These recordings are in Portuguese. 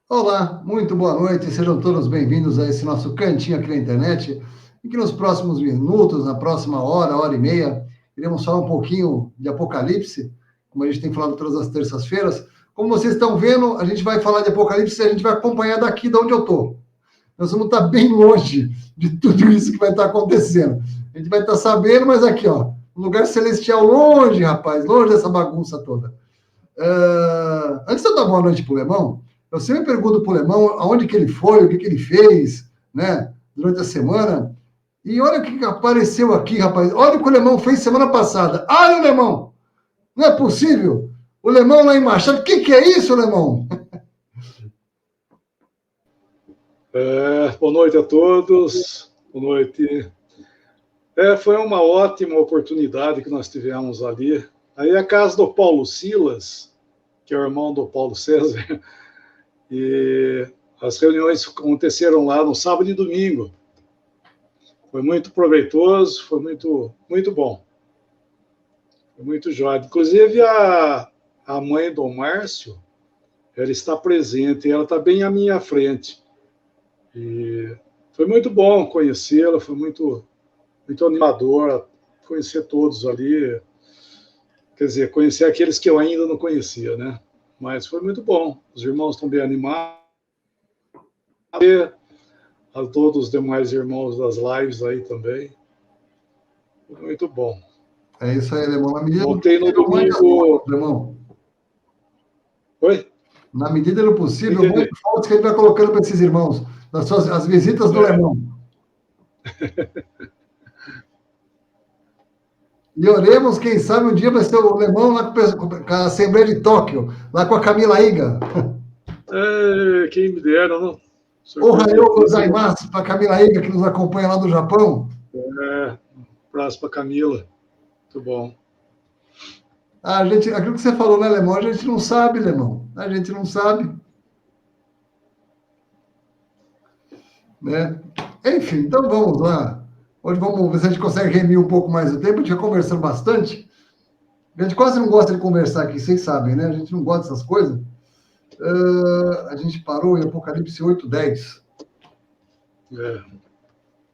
Olá, muito boa noite, sejam todos bem-vindos a esse nosso cantinho aqui na internet, e que nos próximos minutos, na próxima hora, hora e meia, iremos falar um pouquinho de Apocalipse, como a gente tem falado todas as terças-feiras. Como vocês estão vendo, a gente vai falar de Apocalipse e a gente vai acompanhar daqui de onde eu estou. Nós vamos estar bem longe de tudo isso que vai estar acontecendo. A gente vai estar sabendo, mas aqui, ó, um lugar celestial longe, rapaz, longe dessa bagunça toda. Antes de eu dar boa noite para o Lemão, eu sempre pergunto para o Lemão aonde que ele foi, o que que ele fez, né, durante a semana. E olha o que apareceu aqui, rapaz. Olha o que o Lemão fez semana passada. Olha o Lemão! Não é possível! O Lemão lá em Machado. O que é isso, Lemão? Boa noite a todos. Boa noite. Foi uma ótima oportunidade que nós tivemos ali. Aí é a casa do Paulo Silas, que é o irmão do Paulo César, e as reuniões aconteceram lá no sábado e domingo. Foi muito proveitoso, foi muito, muito bom. Foi muito jóia. Inclusive, a mãe do Márcio, ela está presente, ela está bem à minha frente. E foi muito bom conhecê-la, foi muito, muito animador conhecer todos ali. Quer dizer, conhecer aqueles que eu ainda não conhecia, né? Mas foi muito bom. Os irmãos estão bem animados. A todos os demais irmãos das lives aí também. Foi muito bom. É isso aí, Lemão. Na medida Voltei no do domingo. possível, Lemão. Oi? Na medida do possível, muitas fotos que a gente vai colocando para esses irmãos, as visitas do Lemão. E oremos, quem sabe um dia vai ser o Lemão lá com a Assembleia de Tóquio, lá com a Camila Iga. Quem me dera, não? Ohayou gozaimasu para a Camila Iga, que nos acompanha lá do Japão. Um abraço para a Camila. Muito bom. Aquilo que você falou, né, Lemão? A gente não sabe, Lemão. A gente não sabe. Né? Enfim, então vamos lá. Hoje vamos ver se a gente consegue remir um pouco mais o tempo. A gente já conversando bastante. A gente quase não gosta de conversar aqui, vocês sabem, né? A gente não gosta dessas coisas. A gente parou em Apocalipse 8:10.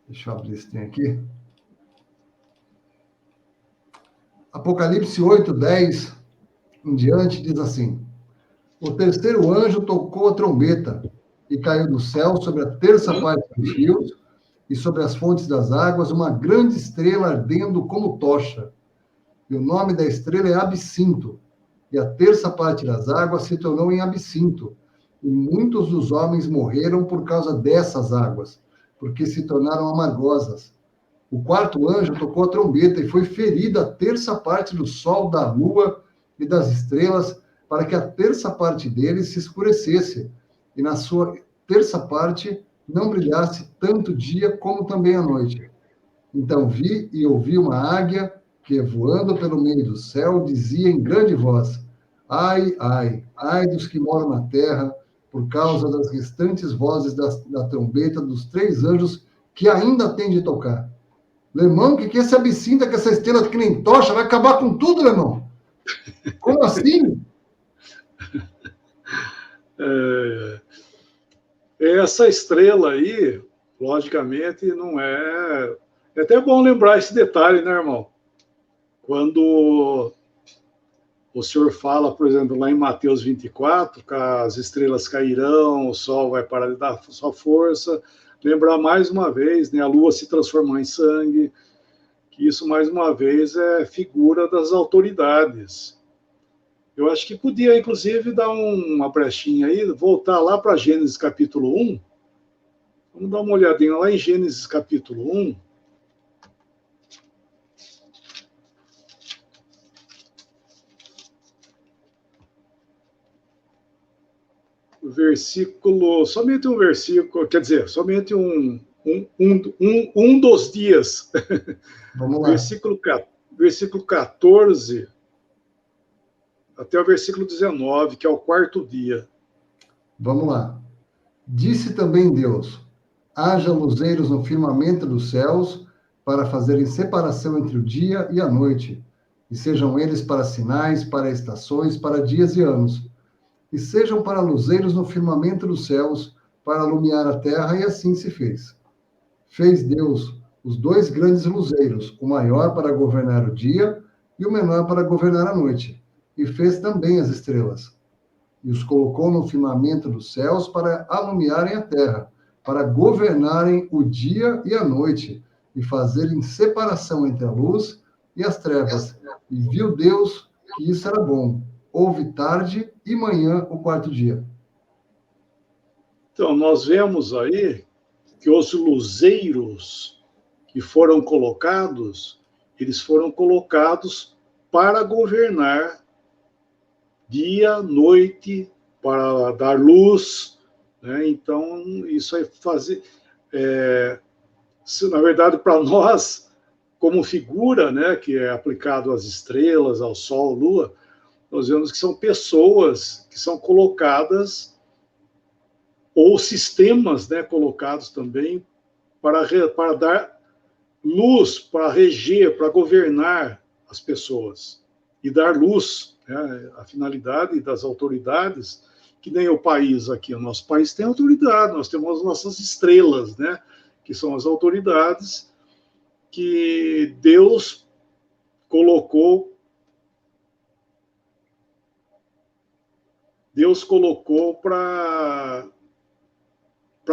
Deixa eu abrir esse trem aqui. Apocalipse 8:10 em diante diz assim: o terceiro anjo tocou a trombeta e caiu do céu sobre a terça parte dos rios e sobre as fontes das águas uma grande estrela ardendo como tocha. E o nome da estrela é Absinto. E a terça parte das águas se tornou em absinto. E muitos dos homens morreram por causa dessas águas, porque se tornaram amargosas. O quarto anjo tocou a trombeta e foi ferida a terça parte do sol, da lua e das estrelas, para que a terça parte deles se escurecesse, e na sua terça parte não brilhasse tanto dia como também a noite. Então vi e ouvi uma águia que, voando pelo meio do céu, dizia em grande voz: ai, ai, ai dos que moram na terra, por causa das restantes vozes da trombeta dos três anjos que ainda têm de tocar. Lemão, que esse absinto, que essa estrela que nem tocha, vai acabar com tudo, Lemão? Como assim? Essa estrela aí, logicamente, não é... É até bom lembrar esse detalhe, né, irmão? Quando o Senhor fala, por exemplo, lá em Mateus 24, que as estrelas cairão, o sol vai parar de dar sua força, lembrar mais uma vez, né, a lua se transformou em sangue, que isso, mais uma vez, é figura das autoridades. Eu acho que podia, inclusive, dar uma brechinha aí, voltar lá para Gênesis capítulo 1. Vamos dar uma olhadinha lá em Gênesis capítulo 1. Versículo, somente um versículo, quer dizer, somente um dos dias. Vamos lá. Versículo 14 até o versículo 19, que é o quarto dia. Vamos lá. Disse também Deus: haja luzeiros no firmamento dos céus para fazerem separação entre o dia e a noite, e sejam eles para sinais, para estações, para dias e anos. e sejam para luzeiros no firmamento dos céus, para iluminar a terra, e assim se fez. Fez Deus os 2 grandes luzeiros, o maior para governar o dia e o menor para governar a noite, e fez também as estrelas. E os colocou no firmamento dos céus para alumiarem a terra, para governarem o dia e a noite, e fazerem separação entre a luz e as trevas. E viu Deus que isso era bom. Houve tarde e manhã o 4º dia. Então, nós vemos aí que os luzeiros que foram colocados, eles foram colocados para governar dia, noite, para dar luz, né? Então, isso é fazer... na verdade, para nós, como figura, né, que é aplicado às estrelas, ao Sol, à Lua, nós vemos que são pessoas que são colocadas, ou sistemas, né, colocados também, para dar luz, para reger, para governar as pessoas e dar luz, né? A finalidade das autoridades, que nem o país aqui, o nosso país tem autoridade, nós temos as nossas estrelas, né? Que são as autoridades que Deus colocou para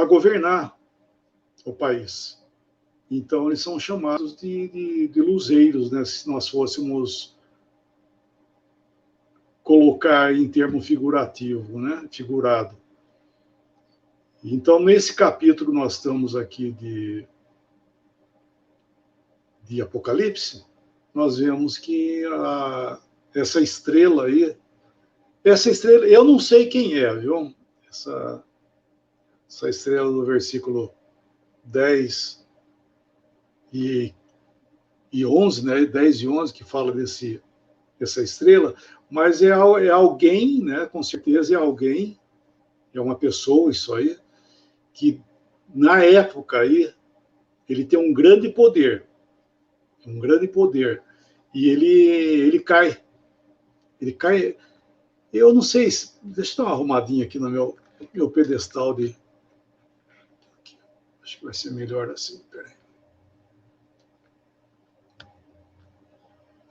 governar o país. Então, eles são chamados de luzeiros, né? Se nós fôssemos colocar em termo figurativo, né? Figurado. Então, nesse capítulo nós estamos aqui de Apocalipse, nós vemos que essa estrela aí, eu não sei quem é, viu? Essa estrela do versículo 10 e 11, né? 10 e 11, que fala dessa estrela, mas é alguém, né? Com certeza é alguém, é uma pessoa, isso aí, que na época aí, ele tem um grande poder, e ele cai, eu não sei, deixa eu dar uma arrumadinha aqui no meu pedestal acho que vai ser melhor assim, peraí.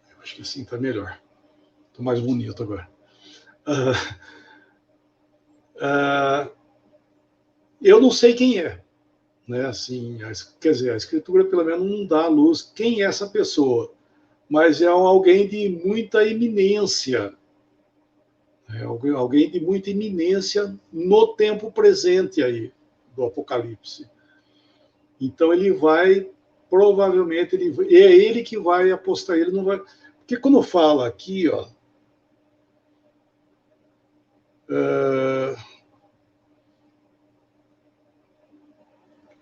Eu acho que assim está melhor, estou mais bonito agora. Eu não sei quem é, né? Assim, quer dizer, a escritura pelo menos não dá à luz quem é essa pessoa, mas é alguém de muita eminência, alguém de muita eminência no tempo presente aí do Apocalipse. Então ele vai, provavelmente, é ele que vai apostar, ele não vai... Porque quando fala aqui, ó,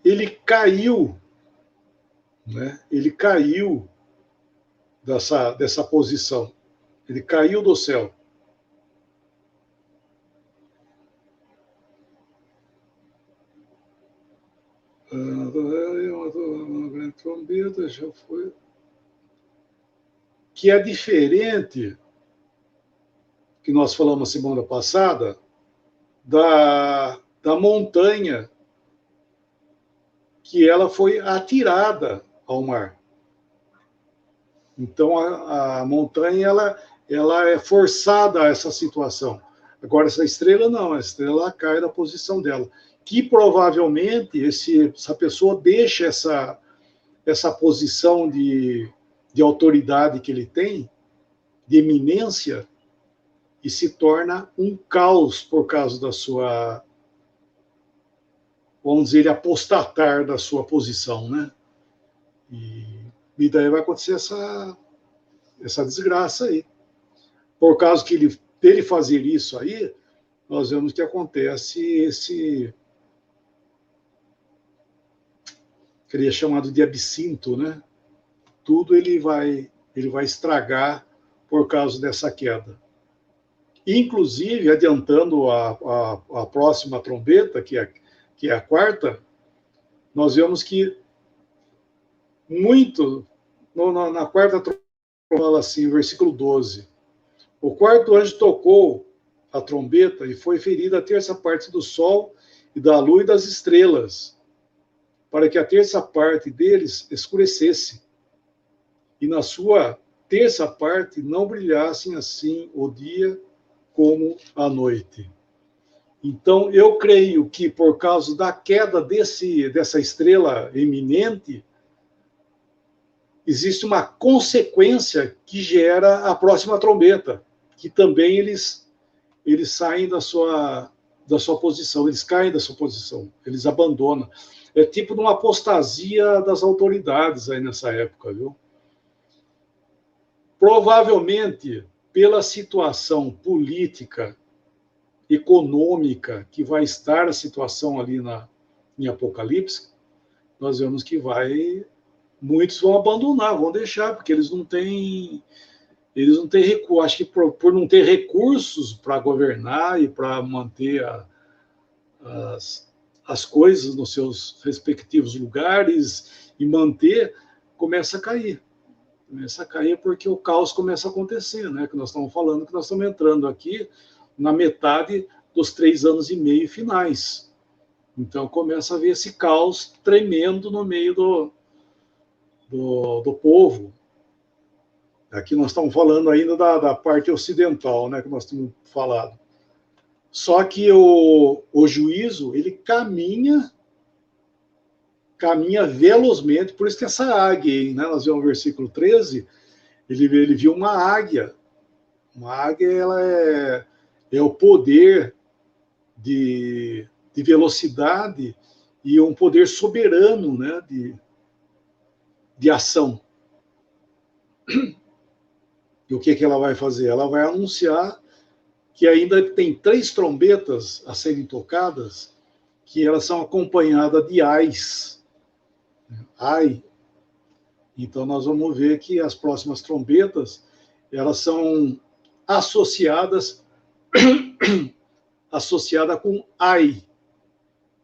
ele caiu, né? Ele caiu dessa posição. Ele caiu do céu. Uma grande trombeta, já foi. Que é diferente, que nós falamos semana passada, da montanha, que ela foi atirada ao mar. Então, a montanha ela é forçada a essa situação. Agora, essa estrela não, a estrela cai da posição dela. Que provavelmente essa pessoa deixa essa posição de autoridade que ele tem, de eminência, e se torna um caos por causa da sua, vamos dizer, apostatar da sua posição, né? E daí vai acontecer essa desgraça aí. Por causa dele fazer isso aí, nós vemos que acontece que ele é chamado de absinto, né? Tudo ele vai estragar por causa dessa queda. Inclusive, adiantando a próxima trombeta, que é a quarta, nós vemos que na quarta trombeta, fala assim, versículo 12, o 4º anjo tocou a trombeta, e foi ferida a terça parte do sol e da lua e das estrelas, para que a terça parte deles escurecesse, e na sua terça parte não brilhassem assim o dia como a noite. Então, eu creio que por causa da queda dessa estrela eminente, existe uma consequência que gera a próxima trombeta, que também eles saem da sua posição, eles caem da sua posição, eles abandonam. É tipo de uma apostasia das autoridades aí nessa época, viu? Provavelmente, pela situação política, econômica, que vai estar a situação ali em Apocalipse, nós vemos que muitos vão abandonar, vão deixar, porque eles não têm recursos. Acho que por não ter recursos para governar e para manter as coisas nos seus respectivos lugares e começa a cair. Começa a cair porque o caos começa a acontecer, né? Que nós estamos falando, que nós estamos entrando aqui na metade dos 3 anos e meio finais. Então começa a haver esse caos tremendo no meio do povo. Aqui nós estamos falando ainda da parte ocidental, né, que nós temos falado. Só que o juízo, ele caminha velozmente, por isso tem essa águia aí, né? Nós vemos no versículo 13, ele viu uma águia. Uma águia, ela é o poder de velocidade e um poder soberano, né, de ação. E o que ela vai fazer? Ela vai anunciar que ainda tem 3 trombetas a serem tocadas, que elas são acompanhadas de ais. Ai. Então, nós vamos ver que as próximas trombetas, elas são associadas com ai,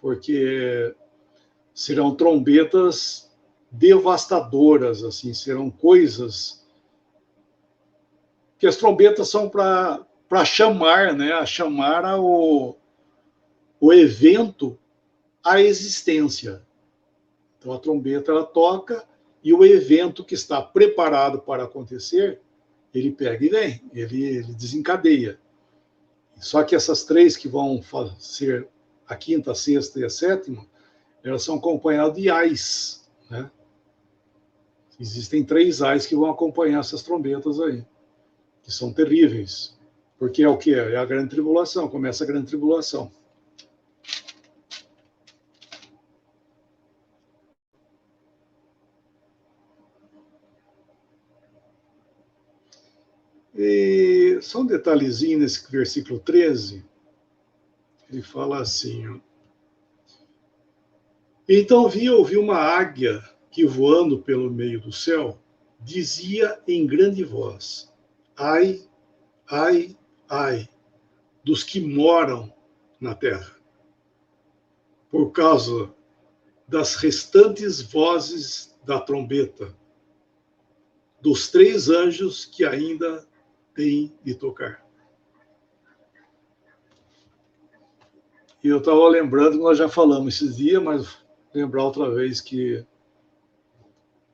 porque serão trombetas devastadoras, assim, serão coisas que as trombetas são para chamar, né, a chamar o evento à existência. Então a trombeta ela toca e o evento que está preparado para acontecer, ele pega e vem, ele desencadeia. Só que essas 3 que vão ser a 5ª, a 6ª e a 7ª, elas são acompanhadas de ais, né? Existem 3 ais que vão acompanhar essas trombetas aí, que são terríveis. Porque é o quê? É a grande tribulação, começa a grande tribulação. E só um detalhezinho nesse versículo 13, ele fala assim, ó, então ouvi uma águia que voando pelo meio do céu, dizia em grande voz, ai, ai, ai, dos que moram na terra, por causa das restantes vozes da trombeta, dos 3 anjos que ainda têm de tocar. E eu estava lembrando que nós já falamos esses dias, mas lembrar outra vez que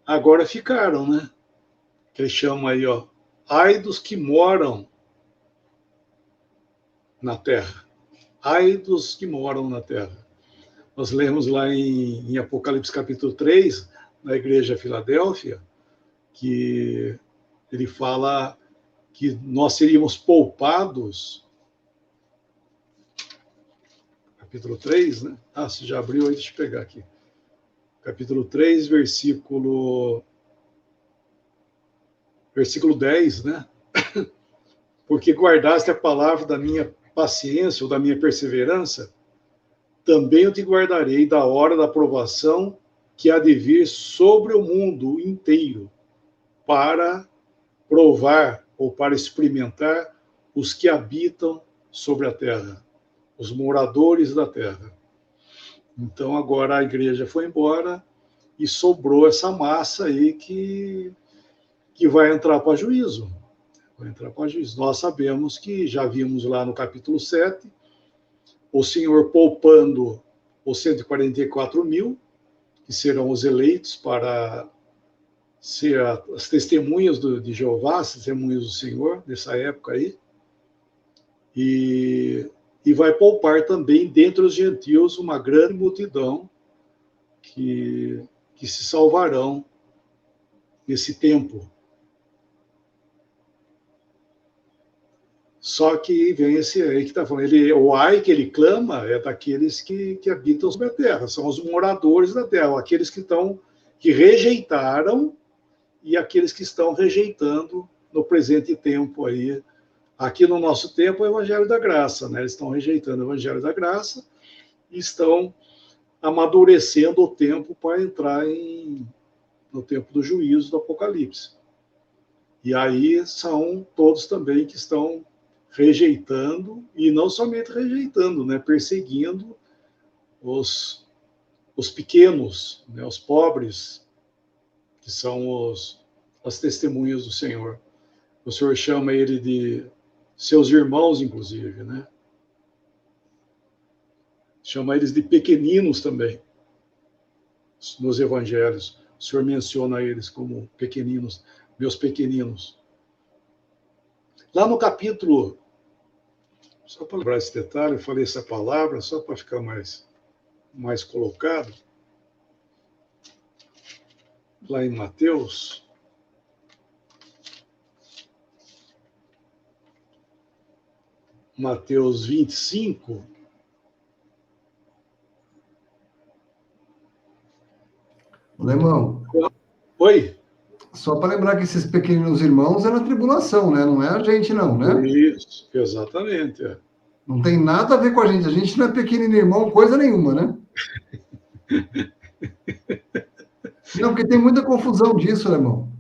agora ficaram, né? Que ele chama aí, ó, ai dos que moram na terra. Ai dos que moram na terra. Nós lemos lá em Apocalipse capítulo 3, na igreja de Filadélfia, que ele fala que nós seríamos poupados. Capítulo 3, né? Ah, você já abriu aí, deixa eu pegar aqui. Capítulo 3, versículo 10, né? Porque guardaste a palavra da minha paciência ou da minha perseverança, também eu te guardarei da hora da provação que há de vir sobre o mundo inteiro, para provar ou para experimentar os que habitam sobre a terra, os moradores da terra. Então agora a igreja foi embora e sobrou essa massa aí que vai entrar para juízo. Vai entrar para juízo. Nós sabemos que já vimos lá no capítulo 7, o Senhor poupando os 144 mil, que serão os eleitos para ser as testemunhas de Jeová, as testemunhas do Senhor, nessa época aí. E vai poupar também, dentre os gentios, uma grande multidão que se salvarão nesse tempo. Só que vem esse aí que está falando, o ai que ele clama é daqueles que habitam sobre a terra, são os moradores da terra, aqueles que rejeitaram e aqueles que estão rejeitando no presente tempo aí. Aqui no nosso tempo é o Evangelho da Graça, né? Eles estão rejeitando o Evangelho da Graça e estão amadurecendo o tempo para entrar no tempo do juízo do Apocalipse. E aí são todos também que estão rejeitando, e não somente rejeitando, né? Perseguindo os pequenos, né? Os pobres, que são as testemunhas do Senhor. O Senhor chama ele de seus irmãos, inclusive, né? Chama eles de pequeninos também, nos evangelhos. O Senhor menciona eles como pequeninos, meus pequeninos. Lá no capítulo, só para lembrar esse detalhe, eu falei essa palavra, só para ficar mais colocado, lá em Mateus, Mateus 25, Alemão. Oi? Só para lembrar que esses pequenos irmãos é na tribulação, né? Não é a gente, não, né? Isso, exatamente. É. Não tem nada a ver com a gente. A gente não é pequenino irmão, coisa nenhuma, né? Não, porque tem muita confusão disso, Alemão.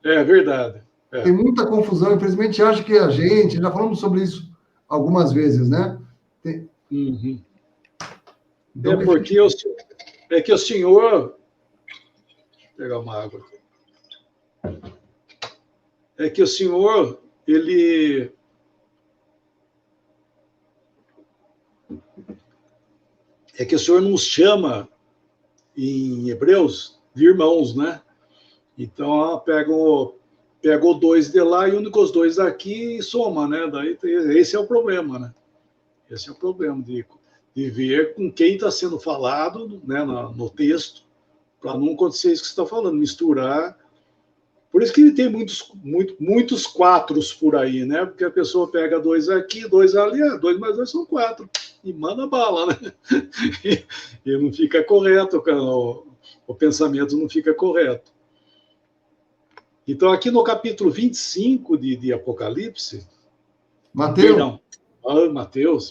É verdade. É. Tem muita confusão. Infelizmente, acha que a gente... Já falamos sobre isso algumas vezes, né? Uhum. Então, porque é que o Senhor... Deixa eu pegar uma água aqui. É que o Senhor, ele... É que o Senhor nos chama, em Hebreus, de irmãos, né? Então, pega o 2 de lá e une com os 2 daqui e soma, né? Daí, esse é o problema, né? Esse é o problema de ver com quem está sendo falado, né, no texto, para não acontecer isso que você está falando, misturar. Por isso que tem muitos quatros por aí, né? Porque a pessoa pega 2 aqui, 2 ali, 2 mais 2 são 4. E manda bala, né? E não fica correto, o pensamento não fica correto. Então, aqui no capítulo 25 de Apocalipse... Mateus.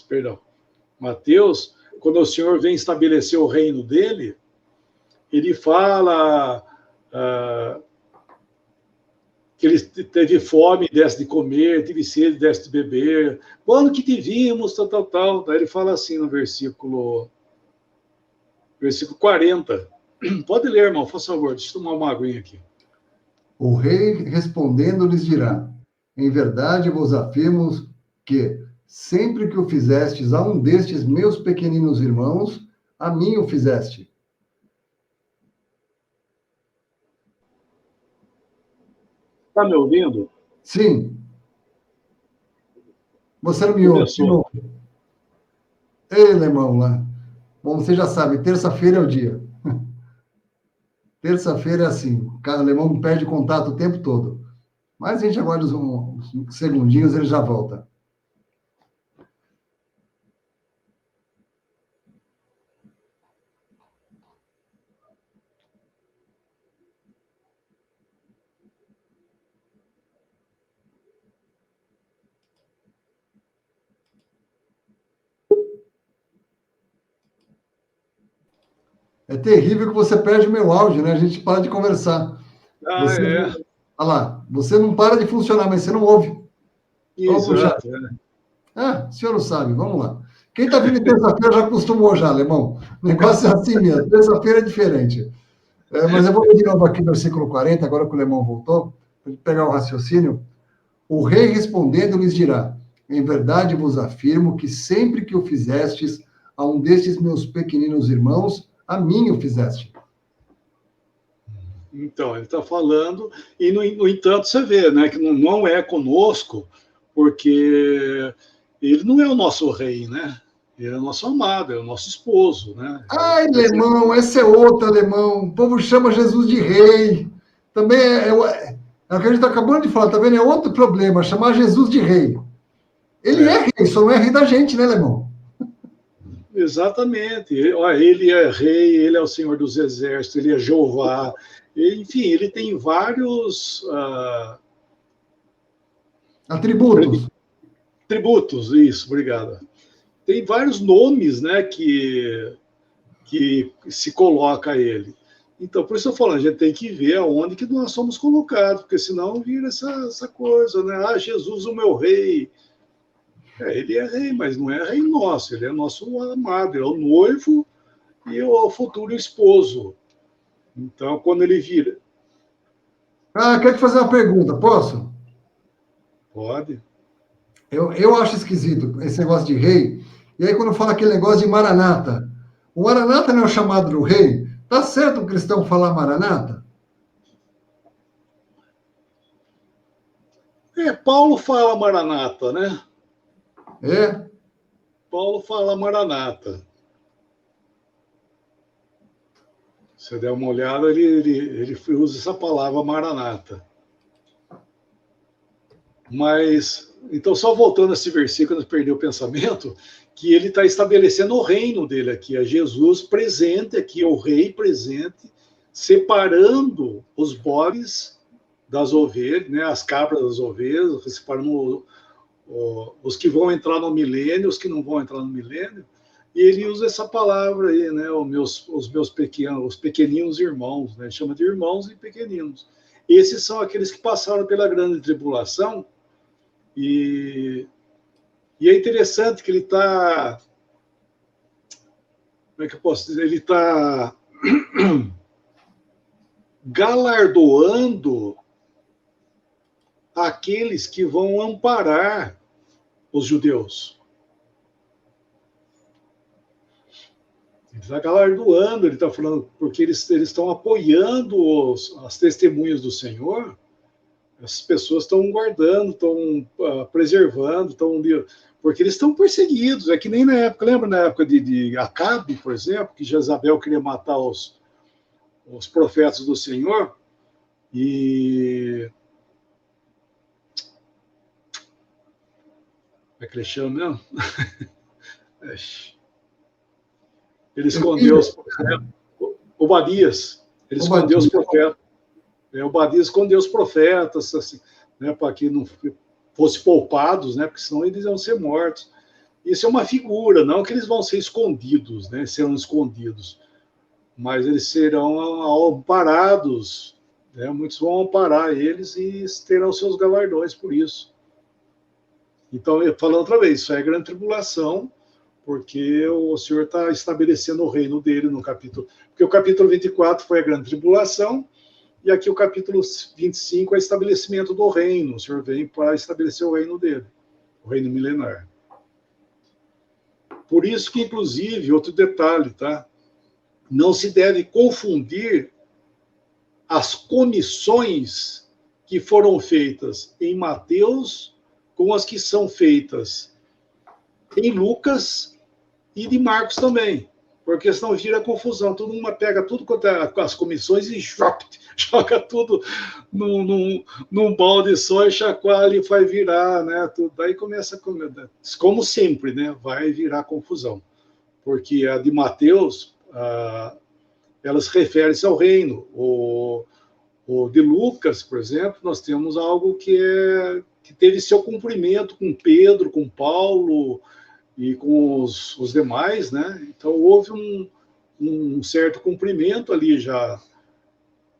Perdão. Mateus, quando o Senhor vem estabelecer o reino dele, ele fala... que ele teve fome, desse de comer, teve sede, desse de beber. Quando que te vimos, tal. Daí ele fala assim no versículo 40. Pode ler, irmão, por favor, deixa eu tomar uma aguinha aqui. O rei respondendo lhes dirá: em verdade vos afirmo que, sempre que o fizestes a um destes meus pequeninos irmãos, a mim o fizeste. Está me ouvindo? Sim. Você não me ouve? Ei, irmão, lá. Bom, você já sabe, terça-feira é o dia. Terça-feira é assim, o cara alemão não perde contato o tempo todo. Mas a gente aguarda uns segundinhos, ele já volta. É terrível que você perde o meu áudio, né? A gente para de conversar. Olha lá, você não para de funcionar, mas você não ouve. Exato. O senhor não sabe, vamos lá. Quem está vindo terça-feira já acostumou já, alemão. O negócio é assim mesmo, terça-feira é diferente. Mas eu vou ler de novo aqui no versículo 40, agora que o alemão voltou, para pegar o raciocínio. O rei respondendo lhes dirá: em verdade vos afirmo que sempre que o fizestes a um destes meus pequeninos irmãos, a mim o fizeste. Então, ele está falando, e no entanto você vê, né, que não é conosco, porque ele não é o nosso rei, né? Ele é o nosso amado, é o nosso esposo, né? Ai, alemão, esse é outro alemão. O povo chama Jesus de rei. Também é o que a gente está acabando de falar, tá vendo? É outro problema, chamar Jesus de rei. Ele é rei, só não é rei da gente, né, alemão? Exatamente. Ele é rei, ele é o Senhor dos Exércitos, ele é Jeová. Enfim, ele tem vários Atributos. tributos, isso, obrigado. Tem vários nomes, né, que se coloca a ele. Então, por isso eu falo, a gente tem que ver aonde que nós somos colocados, porque senão vira essa coisa, né? Ah, Jesus, o meu rei. Ele é rei, mas não é rei nosso, ele é nosso amado, ele é o noivo e o futuro esposo. Então, quando ele vira. Ah, quero te fazer uma pergunta, posso? Pode. Eu acho esquisito esse negócio de rei. E aí, quando fala aquele negócio de Maranata, o Maranata não é o chamado do rei? Tá certo o cristão falar Maranata? Paulo fala Maranata, né? É? Paulo fala Maranata. Se você der uma olhada, ele usa essa palavra Maranata. Mas, então, só voltando a esse versículo, não perdeu o pensamento, que ele está estabelecendo o reino dele aqui, é Jesus presente aqui, é o rei presente, separando os bodes das ovelhas, né, as cabras das ovelhas, separando os que vão entrar no milênio, os que não vão entrar no milênio, e ele usa essa palavra aí, né, os meus pequenos, os pequeninos irmãos, né, ele chama de irmãos e pequeninos. Esses são aqueles que passaram pela grande tribulação. E é interessante que ele está. Como é que eu posso dizer? Ele está galardoando aqueles que vão amparar os judeus. Ele está galardoando, ele está falando, porque eles estão apoiando as testemunhas do Senhor. Essas pessoas estão guardando, estão preservando, porque eles estão perseguidos. É que nem na época, lembra na época de Acabe, por exemplo, que Jezabel queria matar os profetas do Senhor, e como é que ele chama mesmo? Ele escondeu os profetas. Obadias. Ele escondeu os profetas. Obadias escondeu os profetas, assim, né, para que não fossem poupados, né, porque senão eles iam ser mortos. Isso é uma figura, não que eles vão ser escondidos, né, serão escondidos, mas eles serão amparados, né, muitos vão amparar eles e terão seus galardões por isso. Então, falando outra vez, isso é grande tribulação, porque o Senhor está estabelecendo o reino dele no capítulo. Porque o capítulo 24 foi a grande tribulação, e aqui o capítulo 25 é o estabelecimento do reino. O Senhor vem para estabelecer o reino dele, o reino milenar. Por isso que, inclusive, outro detalhe, tá? Não se deve confundir as comissões que foram feitas em Mateus com as que são feitas em Lucas e de Marcos também, porque senão vira confusão. Todo mundo pega tudo quanto é as comissões e joga tudo num balde só e chacoalha e vai virar, né? Tudo. Daí começa, como sempre, né? Vai virar confusão, porque a de Mateus, elas referem-se ao reino. O de Lucas, por exemplo, nós temos algo que teve seu cumprimento com Pedro, com Paulo e com os demais, né? Então houve um certo cumprimento ali já.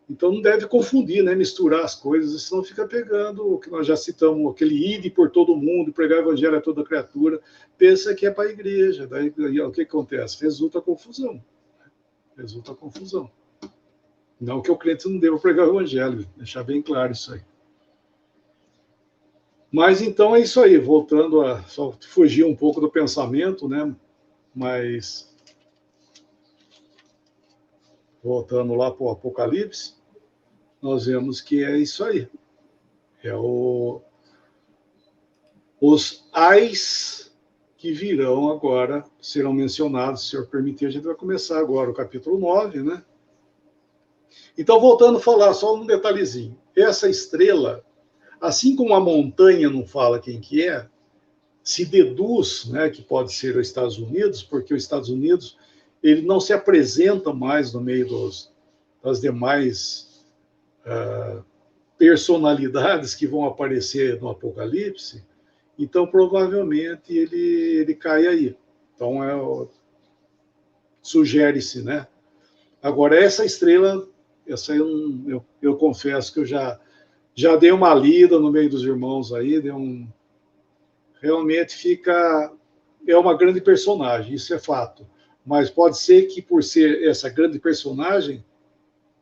Então não deve confundir, né? Misturar as coisas, senão fica pegando o que nós já citamos, aquele ide por todo mundo, pregar o evangelho a toda criatura, pensa que é para a igreja. Daí o que acontece? Resulta confusão. Resulta confusão. Não que o crente não deva pregar o evangelho, deixar bem claro isso aí. Mas então é isso aí, voltando a só fugir um pouco do pensamento, né? Mas voltando lá para o Apocalipse, nós vemos que é isso aí. É os ais que virão agora, serão mencionados, se o Senhor permitir, a gente vai começar agora o capítulo 9, né? Então, voltando a falar, só um detalhezinho. Essa estrela, assim como a montanha não fala quem que é, se deduz, né, que pode ser os Estados Unidos, porque os Estados Unidos ele não se apresenta mais no meio das demais personalidades que vão aparecer no Apocalipse, então provavelmente ele cai aí. Então sugere-se, né? Agora essa estrela, essa eu confesso que eu já dei uma lida no meio dos irmãos aí, realmente é uma grande personagem, isso é fato. Mas pode ser que por ser essa grande personagem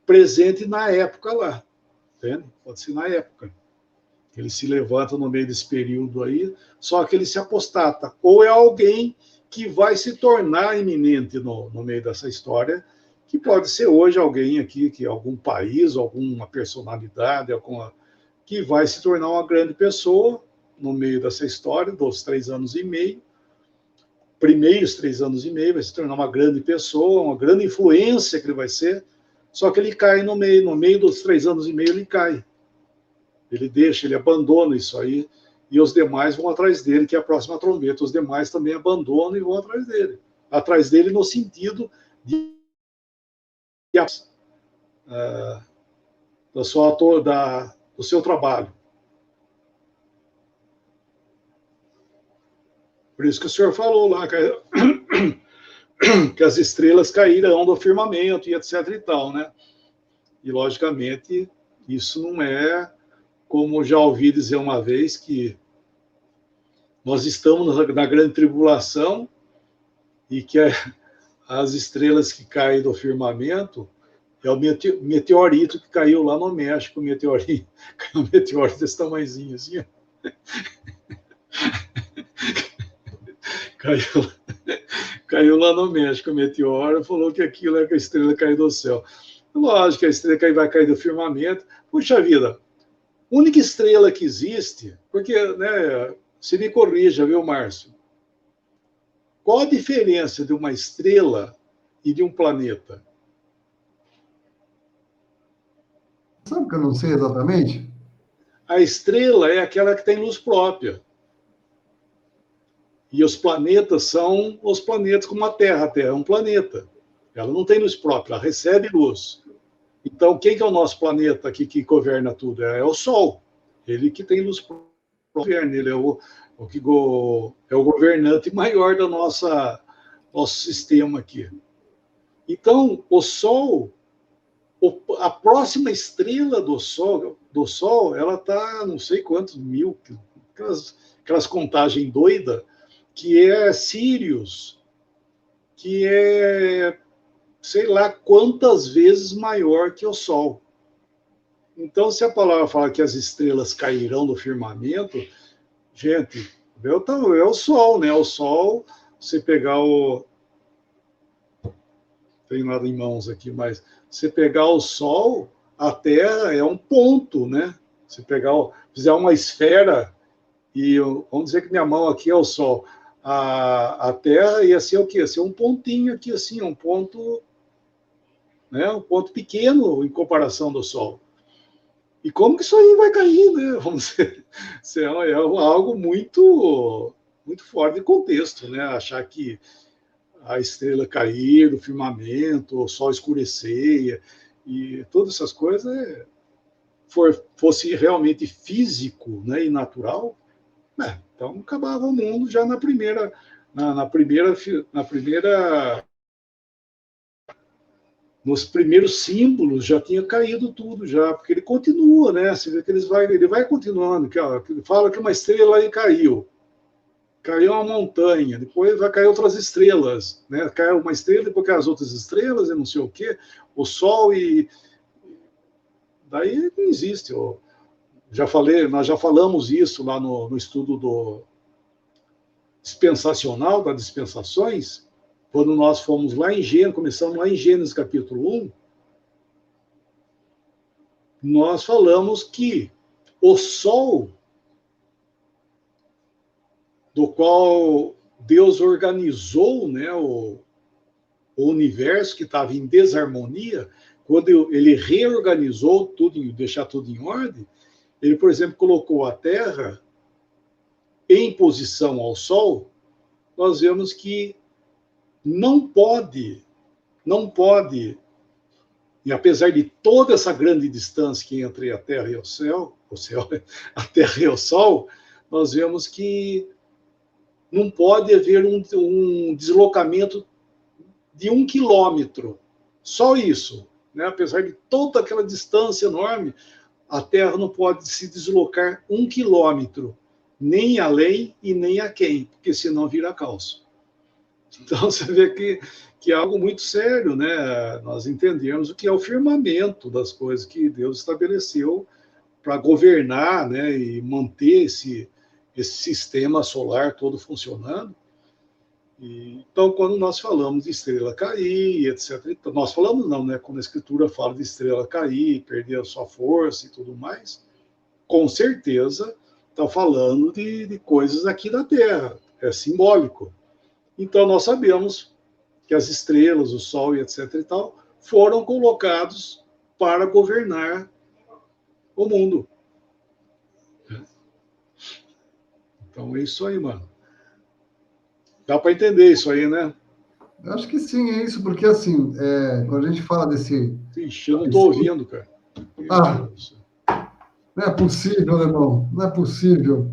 presente na época lá, entende? Pode ser na época. Ele se levanta no meio desse período aí, só que ele se apostata. Ou é alguém que vai se tornar iminente no meio dessa história, que pode ser hoje alguém aqui, que algum país, alguma personalidade, que vai se tornar uma grande pessoa no meio dessa história, dos 3 anos e meio, primeiros 3 anos e meio, vai se tornar uma grande pessoa, uma grande influência que ele vai ser, só que ele cai no meio dos 3 anos e meio ele cai. Ele deixa, ele abandona isso aí, e os demais vão atrás dele, que é a próxima trombeta. Os demais também abandonam e vão atrás dele. Atrás dele no sentido do seu trabalho. Por isso que o senhor falou lá que as estrelas cairão do firmamento e etc e tal, né? E, logicamente, isso não é, como já ouvi dizer uma vez, que nós estamos na grande tribulação e que as estrelas que caem do firmamento é o meteorito que caiu lá no México, caiu um meteorito desse tamanhozinho assim, caiu lá no México o meteoro, falou que aquilo é que a estrela caiu do céu. Lógico que a estrela vai cair do firmamento. Puxa vida, única estrela que existe, porque, né, se me corrija, viu, Márcio? Qual a diferença de uma estrela e de um planeta? Sabe que eu não sei exatamente? A estrela é aquela que tem luz própria. E os planetas são os planetas como a Terra. A Terra é um planeta. Ela não tem luz própria, ela recebe luz. Então, quem que é o nosso planeta aqui que governa tudo? É o Sol. Ele que tem luz própria. Ele é o governante maior do nosso sistema aqui. Então, o Sol, a próxima estrela do Sol, ela está não sei quantos mil, aquelas contagens doidas, que é Sirius, que é sei lá quantas vezes maior que o Sol. Então, se a palavra fala que as estrelas cairão do firmamento, gente, é o Sol, né? O Sol, você pegar tem nada em mãos aqui, mas você pegar o Sol, a Terra é um ponto, né? Se fizer uma esfera, e vamos dizer que minha mão aqui é o Sol, a Terra ia ser o quê? Ia ser um pontinho aqui, assim, um ponto, né? Um ponto pequeno em comparação do Sol. E como que isso aí vai cair, né? Vamos dizer, é algo muito, muito fora de contexto, né? Achar que a estrela cair do firmamento, o sol escurecer, e todas essas coisas, fosse realmente físico, né, e natural, né, então acabava o mundo já na primeira nos primeiros símbolos já tinha caído tudo já, porque ele continua, né? Você vê que ele vai continuando, que ele fala que uma estrela aí caiu uma montanha, depois vai cair outras estrelas, né? Cai uma estrela, depois cai as outras estrelas, e não sei o quê, o Sol, e daí não existe nós já falamos isso lá no estudo do dispensacional, das dispensações, quando nós fomos lá em Gênesis, começamos lá em Gênesis capítulo 1, nós falamos que o sol, do qual Deus organizou, né, o universo que estava em desarmonia, quando ele reorganizou tudo, deixar tudo em ordem, ele, por exemplo, colocou a Terra em posição ao Sol, nós vemos que não pode, e apesar de toda essa grande distância que entre a Terra e a Terra e o Sol, nós vemos que não pode haver um deslocamento de 1 quilômetro. Só isso. Né? Apesar de toda aquela distância enorme, a Terra não pode se deslocar 1 quilômetro, nem além e nem aquém, porque senão vira caos. Então, você vê que é algo muito sério, né? Nós entendemos o que é o firmamento das coisas que Deus estabeleceu para governar, né? E manter esse sistema solar todo funcionando. Então, quando nós falamos de estrela cair, etc., nós falamos não, né? Quando a Escritura fala de estrela cair, perder a sua força e tudo mais, com certeza está falando de coisas aqui da Terra, é simbólico. Então, nós sabemos que as estrelas, o Sol e etc. e tal, foram colocados para governar o mundo. Então, é isso aí, mano. Dá para entender isso aí, né? Eu acho que sim, é isso, porque assim, quando a gente fala desse... Ixi, eu não estou ouvindo, cara. Não é possível, irmão, não é possível.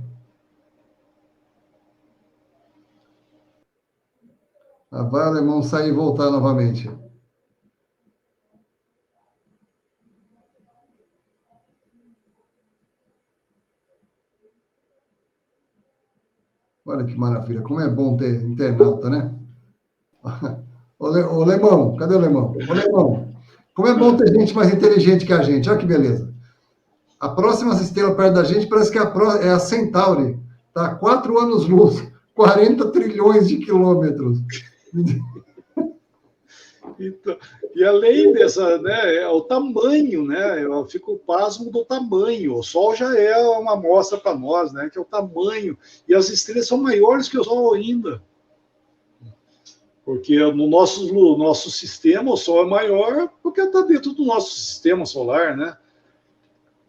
Vai o alemão sair e voltar novamente. Olha que maravilha, como é bom ter internauta, né? Ô, Lemão, cadê o Lemão? Ô, Lemão, como é bom ter gente mais inteligente que a gente, olha que beleza. A próxima estrela perto da gente parece que é a Centauri, tá? A 4 anos-luz, 40 trilhões de quilômetros. Então, e além dessa, né, é o tamanho, né? Eu fico pasmo do tamanho. O Sol já é uma amostra para nós, né? Que é o tamanho. E as estrelas são maiores que o Sol ainda. Porque no nosso sistema, o Sol é maior porque está dentro do nosso sistema solar, né?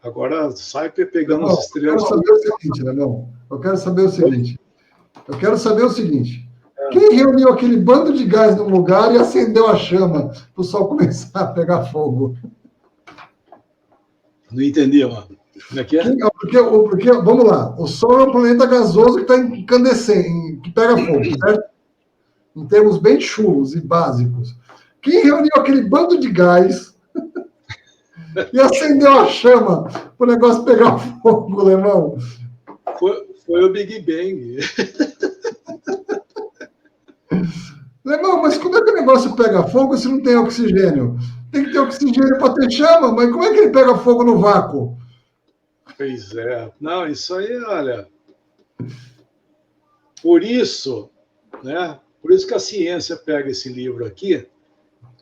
Agora sai pegando as estrelas. Eu quero saber o seguinte, Leão. Eu quero saber o seguinte. Quem reuniu aquele bando de gás num lugar e acendeu a chama para o Sol começar a pegar fogo? Não entendi, mano. Como é que é? Porque, vamos lá, o Sol é um planeta gasoso que está incandescente, que pega fogo, certo? Em termos bem chulos e básicos. Quem reuniu aquele bando de gás e acendeu a chama para o negócio pegar fogo, Lemão? Foi o Big Bang. Lemão, mas como é que o negócio pega fogo se não tem oxigênio? Tem que ter oxigênio para ter chama, mas como é que ele pega fogo no vácuo? Pois é. Não, isso aí, olha... Por isso, né? Por isso que a ciência pega esse livro aqui,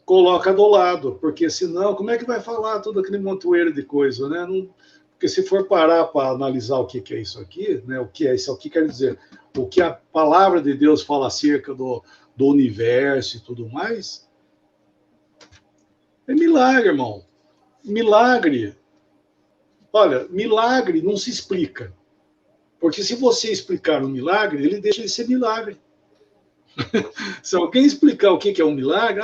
coloca do lado, porque senão, como é que vai falar todo aquele montoeiro de coisa, né? Não, porque se for parar para analisar o que é isso aqui, né? O que é isso aqui, quer dizer, o que a palavra de Deus fala acerca do universo e tudo mais, é milagre, irmão. Milagre. Olha, milagre não se explica. Porque se você explicar um milagre, ele deixa de ser milagre. Se alguém explicar o que é um milagre,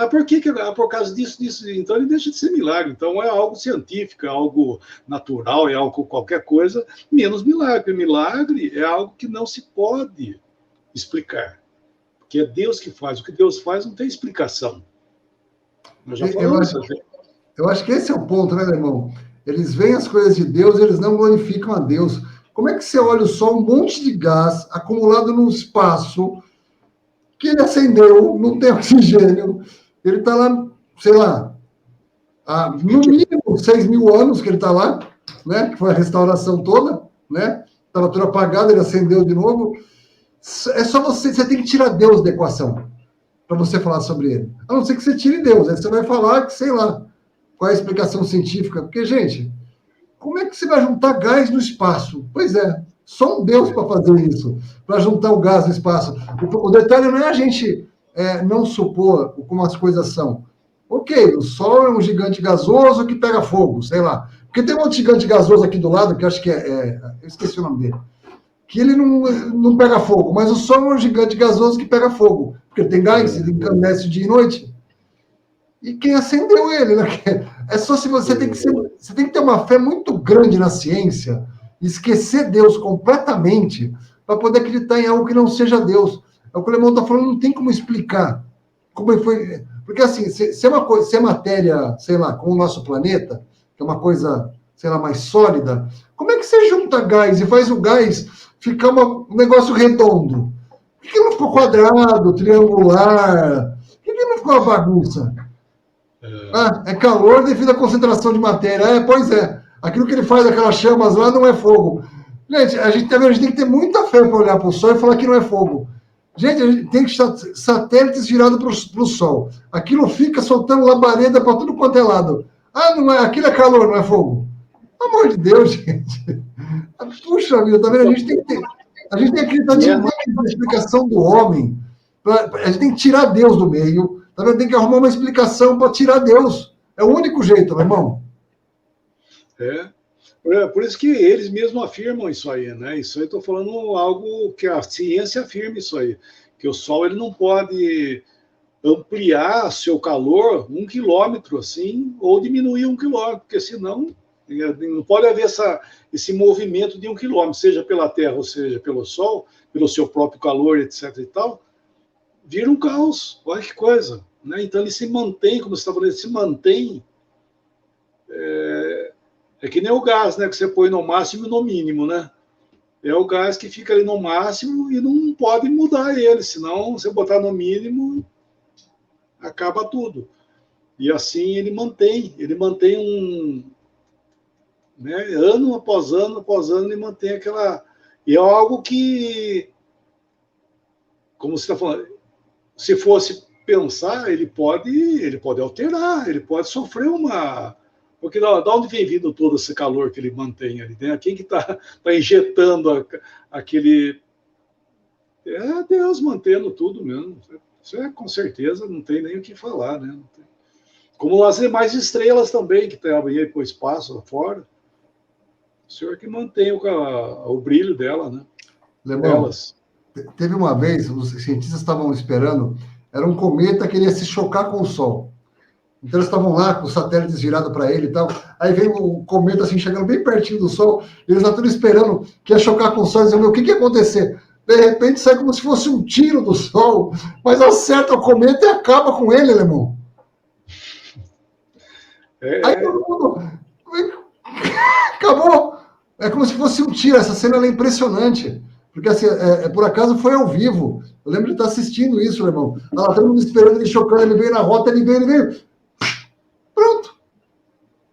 por causa disso, então ele deixa de ser milagre. Então é algo científico, é algo natural, é algo qualquer coisa, menos milagre. Milagre é algo que não se pode explicar. Porque é Deus que faz. O que Deus faz não tem explicação. Eu acho que esse é o ponto, né, irmão? Eles veem as coisas de Deus, eles não glorificam a Deus. Como é que você olha só um monte de gás acumulado no espaço que ele acendeu, não tem oxigênio, ele está lá, sei lá, há no mínimo 6.000 anos que ele está lá, né? Que foi a restauração toda, né? Estava tudo apagado, ele acendeu de novo. É só você tem que tirar Deus da equação para você falar sobre ele. A não ser que você tire Deus, aí você vai falar que, sei lá, qual é a explicação científica. Porque, gente, como é que você vai juntar gás no espaço? Pois é, só um Deus para fazer isso, para juntar o gás no espaço. O detalhe não é a gente não supor como as coisas são. Ok, o Sol é um gigante gasoso que pega fogo, sei lá. Porque tem um outro gigante gasoso aqui do lado, que eu acho que eu esqueci o nome dele, que ele não pega fogo, mas o Sol é um gigante gasoso que pega fogo, porque ele tem gás, ele encandece dia e noite. E quem acendeu ele, né? É só se você tem que ter uma fé muito grande na ciência, esquecer Deus completamente, para poder acreditar em algo que não seja Deus. É o que o Alemão está falando, não tem como explicar como foi. Porque assim, se é uma coisa, se é matéria, sei lá, como o nosso planeta, que é uma coisa, sei lá, mais sólida, como é que você junta gás e faz o gás ficar um negócio redondo? Por que não ficou quadrado, triangular? Por que não ficou uma bagunça? É calor devido à concentração de matéria. Pois é. Aquilo que ele faz, aquelas chamas lá, não é fogo. Gente, a gente tem que ter muita fé para olhar para o Sol e falar que não é fogo. Gente, a gente tem que estar satélites virados para o Sol. Aquilo fica soltando labareda para tudo quanto é lado. Não é, aquilo é calor, não é fogo. Pelo amor de Deus, gente. Puxa vida, tá vendo? A gente tem que acreditar demais na explicação do homem. A gente tem que tirar Deus do meio. Tá vendo? Tem que arrumar uma explicação para tirar Deus. É o único jeito, meu irmão. Por isso que eles mesmos afirmam isso aí, né? Isso aí eu estou falando algo que a ciência afirma isso aí, que o Sol ele não pode ampliar seu calor 1 quilômetro assim, ou diminuir 1 quilômetro, porque senão não pode haver esse movimento de 1 quilômetro, seja pela Terra ou seja pelo Sol, pelo seu próprio calor, etc. e tal, vira um caos. Olha que coisa, né? Então ele se mantém, como você está falando, ele se mantém. É que nem o gás, né? Que você põe no máximo e no mínimo, né? É o gás que fica ali no máximo e não pode mudar ele, senão você botar no mínimo, acaba tudo. E assim ele mantém né, ano após ano, ele mantém aquela... E é algo que, como você está falando, se fosse pensar, ele pode alterar, ele pode sofrer uma... Porque da onde vem vindo todo esse calor que ele mantém ali, né? Quem que está injetando aquele... É Deus mantendo tudo mesmo. Isso com certeza não tem nem o que falar, né? Como as demais estrelas também, que estão aí para o espaço fora. O Senhor que mantém o brilho dela, né? Lemão, teve uma vez, os cientistas estavam esperando, era um cometa que ia se chocar com o Sol. Então eles estavam lá com os satélites virados para ele e tal. Aí veio o cometa assim, chegando bem pertinho do Sol, e eles estavam esperando que ia chocar com o Sol e diziam, o que ia acontecer? De repente sai como se fosse um tiro do Sol, mas acerta o cometa e acaba com ele, Alemão. Aí todo mundo... Acabou. É como se fosse um tiro. Essa cena é impressionante. Porque, assim, por acaso foi ao vivo. Eu lembro de estar assistindo isso, irmão. Lá, todo mundo esperando ele chocando, ele veio na rota, ele veio. Pronto.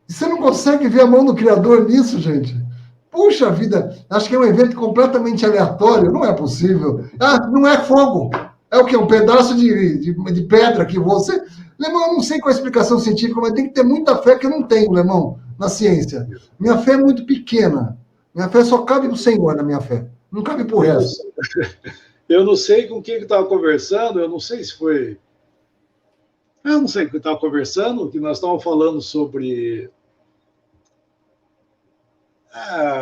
E você não consegue ver a mão do Criador nisso, gente? Puxa vida, acho que é um evento completamente aleatório. Não é possível. Não é fogo. É o quê? Um pedaço de pedra que você... Lemão, eu não sei qual é a explicação científica, mas tem que ter muita fé que eu não tenho, Lemão, na ciência. Minha fé é muito pequena. Minha fé só cabe pro Senhor na minha fé. Não cabe pro resto. Eu não sei com quem que estava conversando, eu não sei se foi... Eu não sei com quem estava conversando, que nós estávamos falando sobre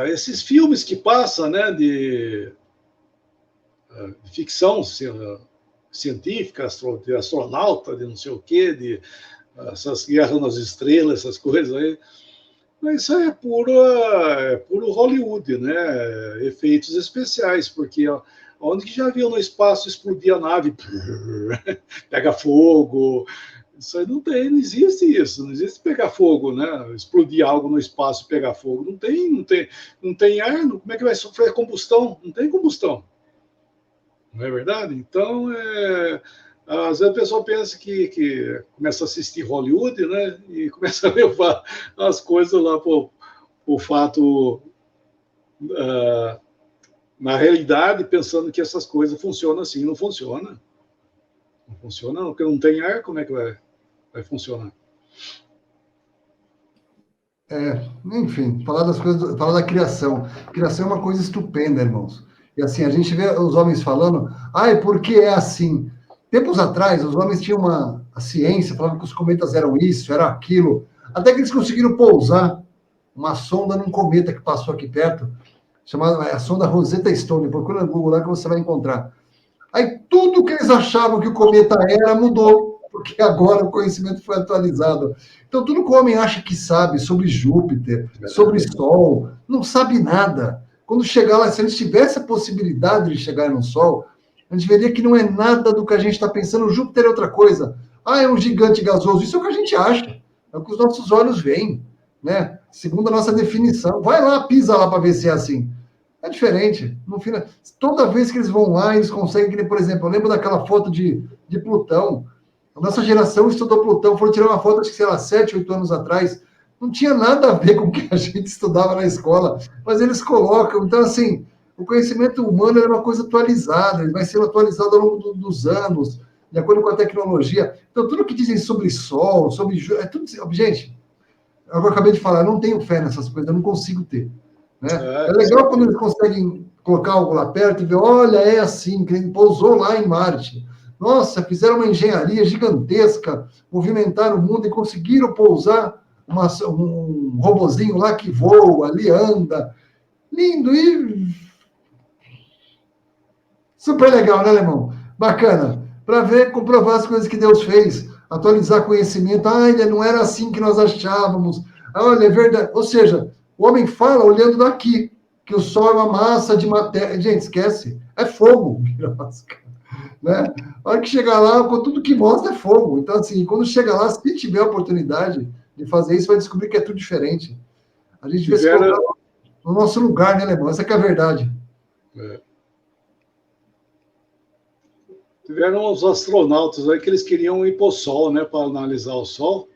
esses filmes que passam, né, de ficção científica, de astronauta, de não sei o quê, de essas guerras nas estrelas, essas coisas aí. Mas isso aí é puro Hollywood, né? Efeitos especiais, porque onde que já viu no espaço explodir a nave, pega fogo, isso aí não existe isso, não existe pegar fogo, né? Explodir algo no espaço, pegar fogo, não tem ar, como é que vai sofrer combustão? Não tem combustão, não é verdade? Então, às vezes a pessoa pensa que começa a assistir Hollywood, né? E começa a levar as coisas lá pro o fato, na realidade, pensando que essas coisas funcionam assim. Não funciona. Não funciona, porque não tem ar, como é que vai funcionar? Enfim, falar das coisas, falar da criação. Criação é uma coisa estupenda, irmãos. E assim, a gente vê os homens falando, ai, por que é assim? Tempos atrás, os homens tinham a ciência, falavam que os cometas eram isso, era aquilo, até que eles conseguiram pousar uma sonda num cometa que passou aqui perto, chamada a sonda Rosetta Stone. Procura no Google lá que você vai encontrar. Aí tudo que eles achavam que o cometa era mudou, porque agora o conhecimento foi atualizado. Então, tudo que o homem acha que sabe sobre Júpiter, sobre Sol, não sabe nada. Quando chegar lá, se eles tivessem a possibilidade de chegar no Sol, a gente veria que não é nada do que a gente está pensando. O Júpiter é outra coisa. Ah, é um gigante gasoso. Isso é o que a gente acha. É o que os nossos olhos veem, né? Segundo a nossa definição. Vai lá, pisa lá para ver se é assim. É diferente. No final, toda vez que eles vão lá, eles conseguem, por exemplo, eu lembro daquela foto de Plutão. A nossa geração estudou Plutão, foram tirar uma foto, acho que, sei lá, 7, 8 anos atrás. Não tinha nada a ver com o que a gente estudava na escola, mas eles colocam. Então, assim, o conhecimento humano é uma coisa atualizada, ele vai sendo atualizado ao longo dos anos, de acordo com a tecnologia. Então, tudo que dizem sobre Sol, sobre... É tudo... Gente, eu acabei de falar, eu não tenho fé nessas coisas, eu não consigo ter. Né? É legal quando eles conseguem colocar algo lá perto e ver, olha, é assim, que ele pousou lá em Marte. Nossa, fizeram uma engenharia gigantesca, movimentaram o mundo e conseguiram pousar um robozinho lá que voa, ali anda. Lindo e super legal, né, Alemão? Bacana. Para ver, comprovar as coisas que Deus fez, atualizar conhecimento. Ah, ainda não era assim que nós achávamos. Olha, é verdade. Ou seja, o homem fala olhando daqui, que o Sol é uma massa de matéria. Gente, esquece. É fogo. Né? A hora que chegar lá, tudo que mostra é fogo. Então, assim, quando chegar lá, se tiver a oportunidade de fazer isso, vai descobrir que é tudo diferente. A gente vai se colocar no nosso lugar, né, Alemão? Essa que é a verdade. Tiveram os astronautas aí que eles queriam ir para o Sol, né, para analisar o Sol.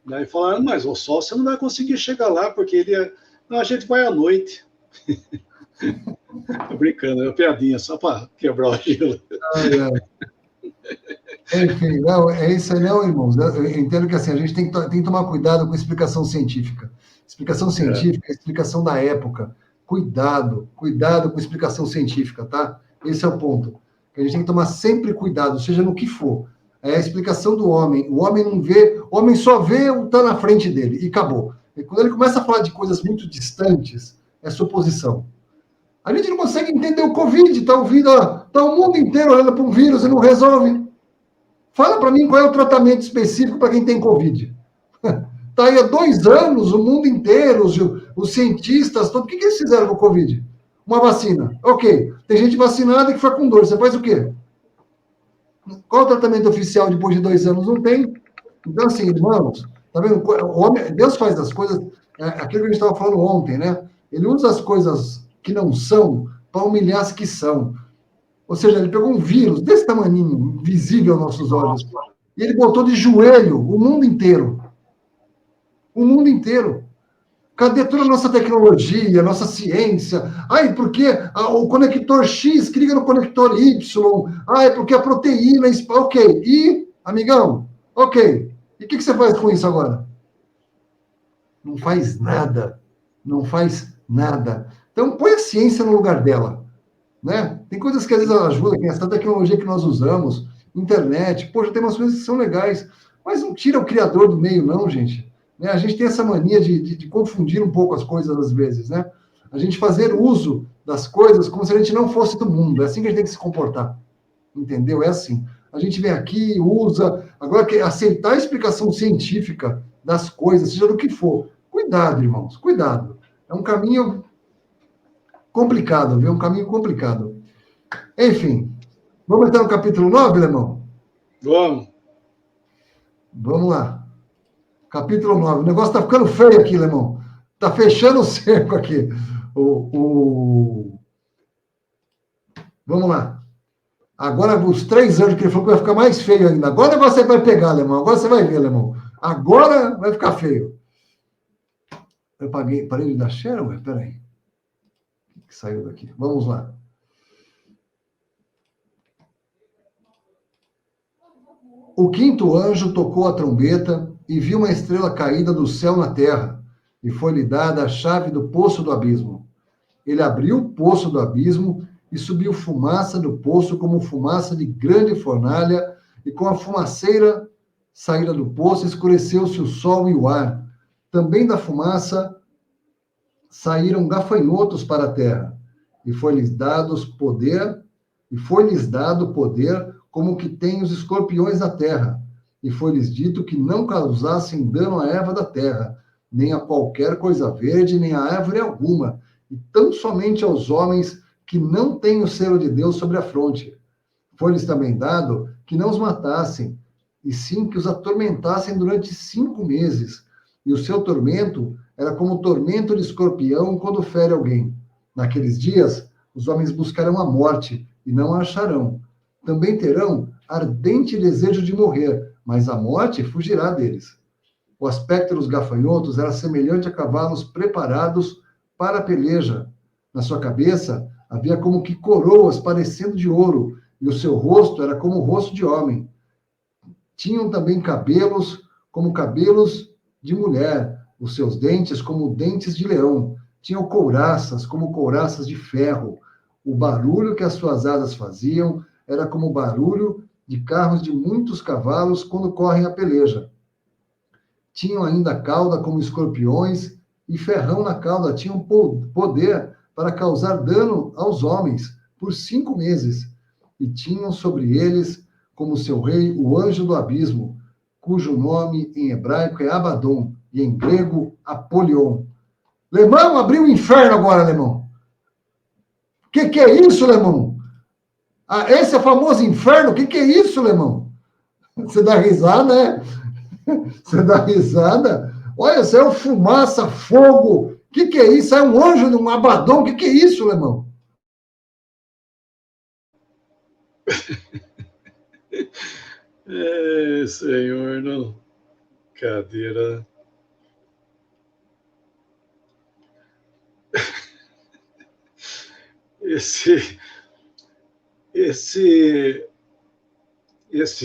Daí falaram, mas o Sol você não vai conseguir chegar lá, porque não, a gente vai à noite. Tô brincando, é uma piadinha, só para quebrar o gelo. Enfim, não, é isso aí, não, irmãos. Eu entendo que assim, a gente tem que tomar cuidado com a explicação científica. Explicação científica é a explicação da época. Cuidado com a explicação científica, tá? Esse é o ponto. A gente tem que tomar sempre cuidado, seja no que for. É a explicação do homem. O homem não vê, o homem só vê o que está na frente dele, e acabou. E quando ele começa a falar de coisas muito distantes, é suposição. A gente não consegue entender o Covid, está o mundo inteiro olhando para um vírus e não resolve. Fala para mim qual é o tratamento específico para quem tem Covid. Está aí há 2 anos, o mundo inteiro, os cientistas, o que eles fizeram com o Covid? Uma vacina. Ok, tem gente vacinada que foi com dor. Você faz o quê? Qual é o tratamento oficial depois de 2 anos? Não tem. Então, assim, irmãos, tá vendo? Deus faz as coisas, aquilo que a gente estava falando ontem, né? Ele usa as coisas que não são para humilhar as que são. Ou seja, ele pegou um vírus desse tamaninho, visível aos nossos olhos, e ele botou de joelho o mundo inteiro. O mundo inteiro. Cadê toda a nossa tecnologia, a nossa ciência? Ai, porque o conector X que liga no conector Y. Ai, porque a proteína... Ok. E, amigão? Ok. E o que você faz com isso agora? Não faz nada. Não faz nada. Então, põe a ciência no lugar dela. Né? Tem coisas que às vezes ela ajuda, que essa tecnologia que nós usamos, internet, poxa, tem umas coisas que são legais. Mas não tira o criador do meio, não, gente. Né? A gente tem essa mania de confundir um pouco as coisas às vezes, né? A gente fazer uso das coisas como se a gente não fosse do mundo. É assim que a gente tem que se comportar. Entendeu? É assim. A gente vem aqui, usa... Agora, aceitar a explicação científica das coisas, seja do que for. Cuidado, irmãos, cuidado. É um caminho complicado, viu? Um caminho complicado. Enfim, vamos entrar no capítulo 9, Alemão? Vamos. Vamos lá. Capítulo 9. O negócio está ficando feio aqui, Alemão. Está fechando o cerco aqui. Vamos lá. Agora, os 3 anos que ele falou que vai ficar mais feio ainda. Agora você vai pegar, Alemão. Agora você vai ver, Alemão. Agora vai ficar feio. Eu parei de dar share, ué? Peraí. O que saiu daqui? Vamos lá. O quinto anjo tocou a trombeta e viu uma estrela caída do céu na terra, e foi-lhe dada a chave do poço do abismo. Ele abriu o poço do abismo e subiu fumaça do poço como fumaça de grande fornalha, e com a fumaceira saída do poço escureceu-se o sol e o ar. Também da fumaça saíram gafanhotos para a terra, e foi-lhes dado poder como que tem os escorpiões da terra, e foi-lhes dito que não causassem dano à erva da terra, nem a qualquer coisa verde, nem a árvore alguma, e tão somente aos homens que não têm o selo de Deus sobre a fronte. Foi-lhes também dado que não os matassem, e sim que os atormentassem durante 5 meses, e o seu tormento era como o tormento de escorpião quando fere alguém. Naqueles dias, os homens buscarão a morte, e não a acharão. Também terão ardente desejo de morrer, mas a morte fugirá deles. O aspecto dos gafanhotos era semelhante a cavalos preparados para a peleja. Na sua cabeça havia como que coroas parecendo de ouro, e o seu rosto era como o rosto de homem. Tinham também cabelos como cabelos de mulher, os seus dentes como dentes de leão. Tinham couraças como couraças de ferro. O barulho que as suas asas faziam era como o barulho de carros de muitos cavalos quando correm a peleja. Tinham ainda cauda como escorpiões, e ferrão na cauda. Tinham poder para causar dano aos homens por 5 meses. E tinham sobre eles, como seu rei, o anjo do abismo, cujo nome em hebraico é Abaddon, e em grego, Apolion. Lemão, abriu o inferno agora, Lemão. O que é isso, Lemão? Ah, esse é o famoso inferno? O que é isso, Lemão? Você dá risada, né? Você dá risada? Olha, saiu fumaça, fogo. O que é isso? É um anjo de um Abaddon. O que é isso, Lemão? Senhor, não. Cadeira. Esse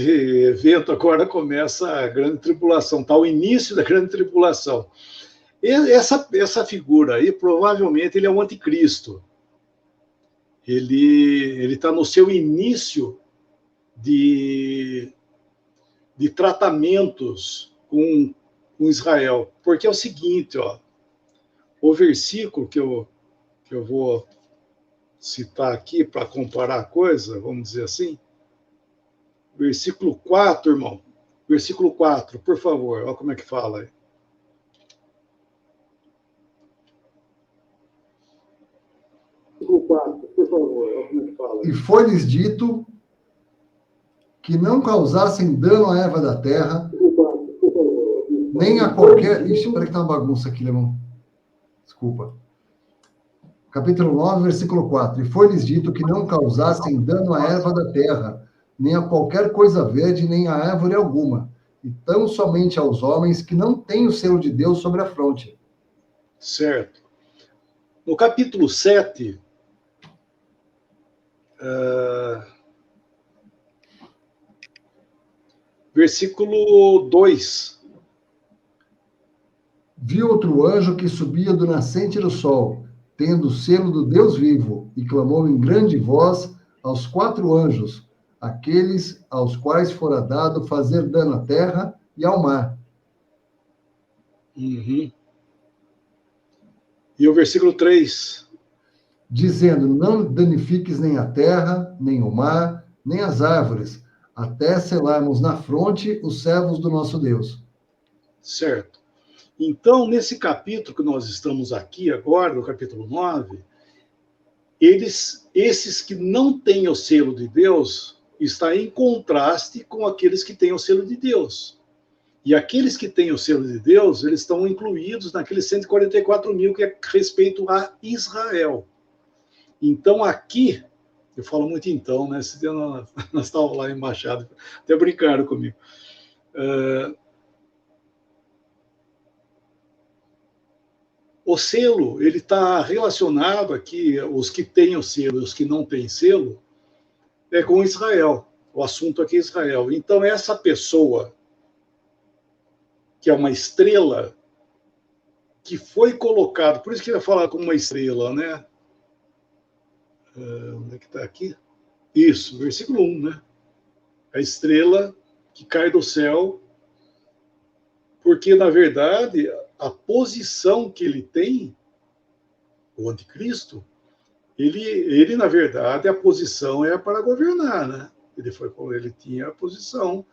evento agora começa a grande tribulação, tá? O início da grande tribulação. Essa figura aí, provavelmente, ele é o anticristo. Ele está no seu início de tratamentos com Israel. Porque é o seguinte, ó, o versículo que eu vou citar aqui para comparar a coisa, vamos dizer assim, versículo 4, irmão. Versículo 4, por favor, olha como é que fala aí. Versículo 4, por favor, olha como é que fala aí. E foi-lhes dito que não causassem dano à erva da terra, nem a qualquer... Ixi, peraí que tá uma bagunça aqui, Lemão. Desculpa. Capítulo 9, versículo 4. E foi-lhes dito que não causassem dano à erva da terra, nem a qualquer coisa verde, nem a árvore alguma, e tão somente aos homens que não têm o selo de Deus sobre a fronte. Certo. No capítulo 7, versículo 2. Vi outro anjo que subia do nascente do sol, tendo o selo do Deus vivo, e clamou em grande voz aos 4 anjos, aqueles aos quais fora dado fazer dano à terra e ao mar. Uhum. E o versículo 3. Dizendo, não danifiques nem a terra, nem o mar, nem as árvores, até selarmos na fronte os servos do nosso Deus. Certo. Então, nesse capítulo que nós estamos aqui agora, no capítulo 9, esses que não têm o selo de Deus, está em contraste com aqueles que têm o selo de Deus. E aqueles que têm o selo de Deus, eles estão incluídos naqueles 144 mil que é respeito a Israel. Então, aqui, eu falo muito então, né? Esse dia nós estávamos lá em Machado, até brincaram comigo. o selo, ele está relacionado aqui, os que têm o selo e os que não têm selo, é com Israel. O assunto aqui é Israel. Então, essa pessoa, que é uma estrela, que foi colocado, por isso que ele vai falar como uma estrela, né? Onde é que está aqui? Isso, versículo 1, né? A estrela que cai do céu, porque, na verdade, a posição que ele tem, o anticristo, ele na verdade, a posição é para governar, né? Ele tinha a posição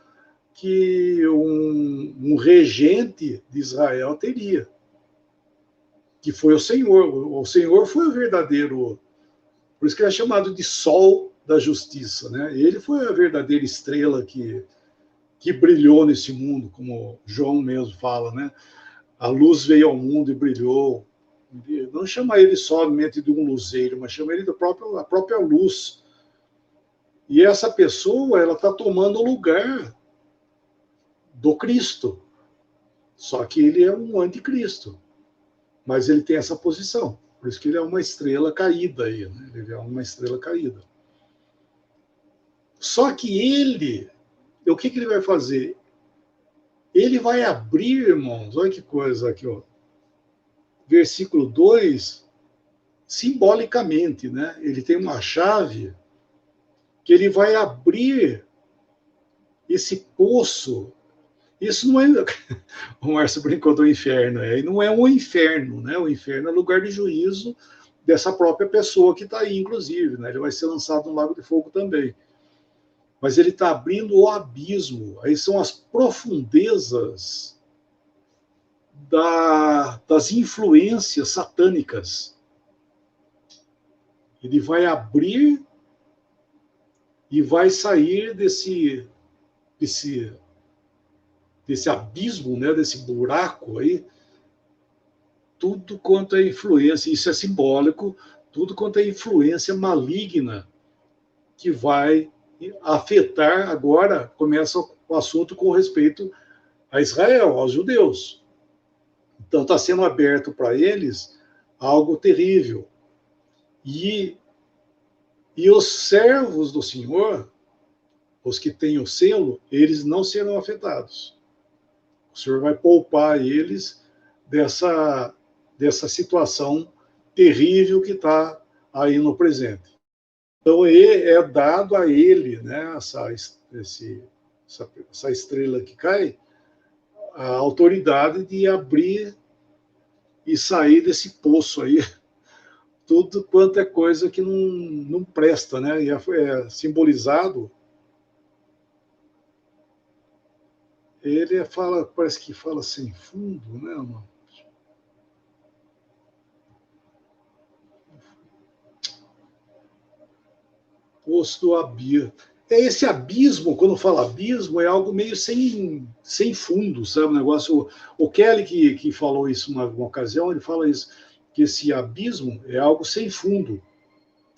que um regente de Israel teria, que foi o Senhor. O Senhor foi o verdadeiro, por isso que ele é chamado de Sol da Justiça, né? Ele foi a verdadeira estrela que brilhou nesse mundo, como João mesmo fala, né? A luz veio ao mundo e brilhou. Não chama ele somente de um luzeiro, mas chama ele da própria luz. E essa pessoa, ela está tomando o lugar do Cristo. Só que ele é um anticristo. Mas ele tem essa posição. Por isso que ele é uma estrela caída aí, né? Ele é uma estrela caída. Só que ele, o que ele vai fazer? Ele vai abrir, irmãos, olha que coisa aqui, ó. Versículo 2, simbolicamente, né? Ele tem uma chave que ele vai abrir esse poço. Isso não é... O Márcio brincou do inferno. Não é um inferno, né? O inferno é lugar de juízo dessa própria pessoa que está aí, inclusive, né? Ele vai ser lançado no lago de fogo também. Mas ele está abrindo o abismo. Aí são as profundezas das influências satânicas. Ele vai abrir e vai sair desse abismo, né, desse buraco aí, tudo quanto é influência, isso é simbólico, tudo quanto é influência maligna que vai afetar, agora começa o assunto com respeito a Israel, aos judeus. Então está sendo aberto para eles algo terrível. E os servos do Senhor, os que têm o selo, eles não serão afetados. O Senhor vai poupar eles dessa situação terrível que está aí no presente. Então, é dado a ele, né, essa estrela que cai, a autoridade de abrir e sair desse poço aí, tudo quanto é coisa que não presta, né? E é simbolizado. Ele fala, parece que fala sem fundo, né? Posto do abismo. Esse abismo, quando fala abismo, é algo meio sem fundo, sabe? Um negócio. O Kelly, que falou isso uma ocasião, ele fala isso, que esse abismo é algo sem fundo,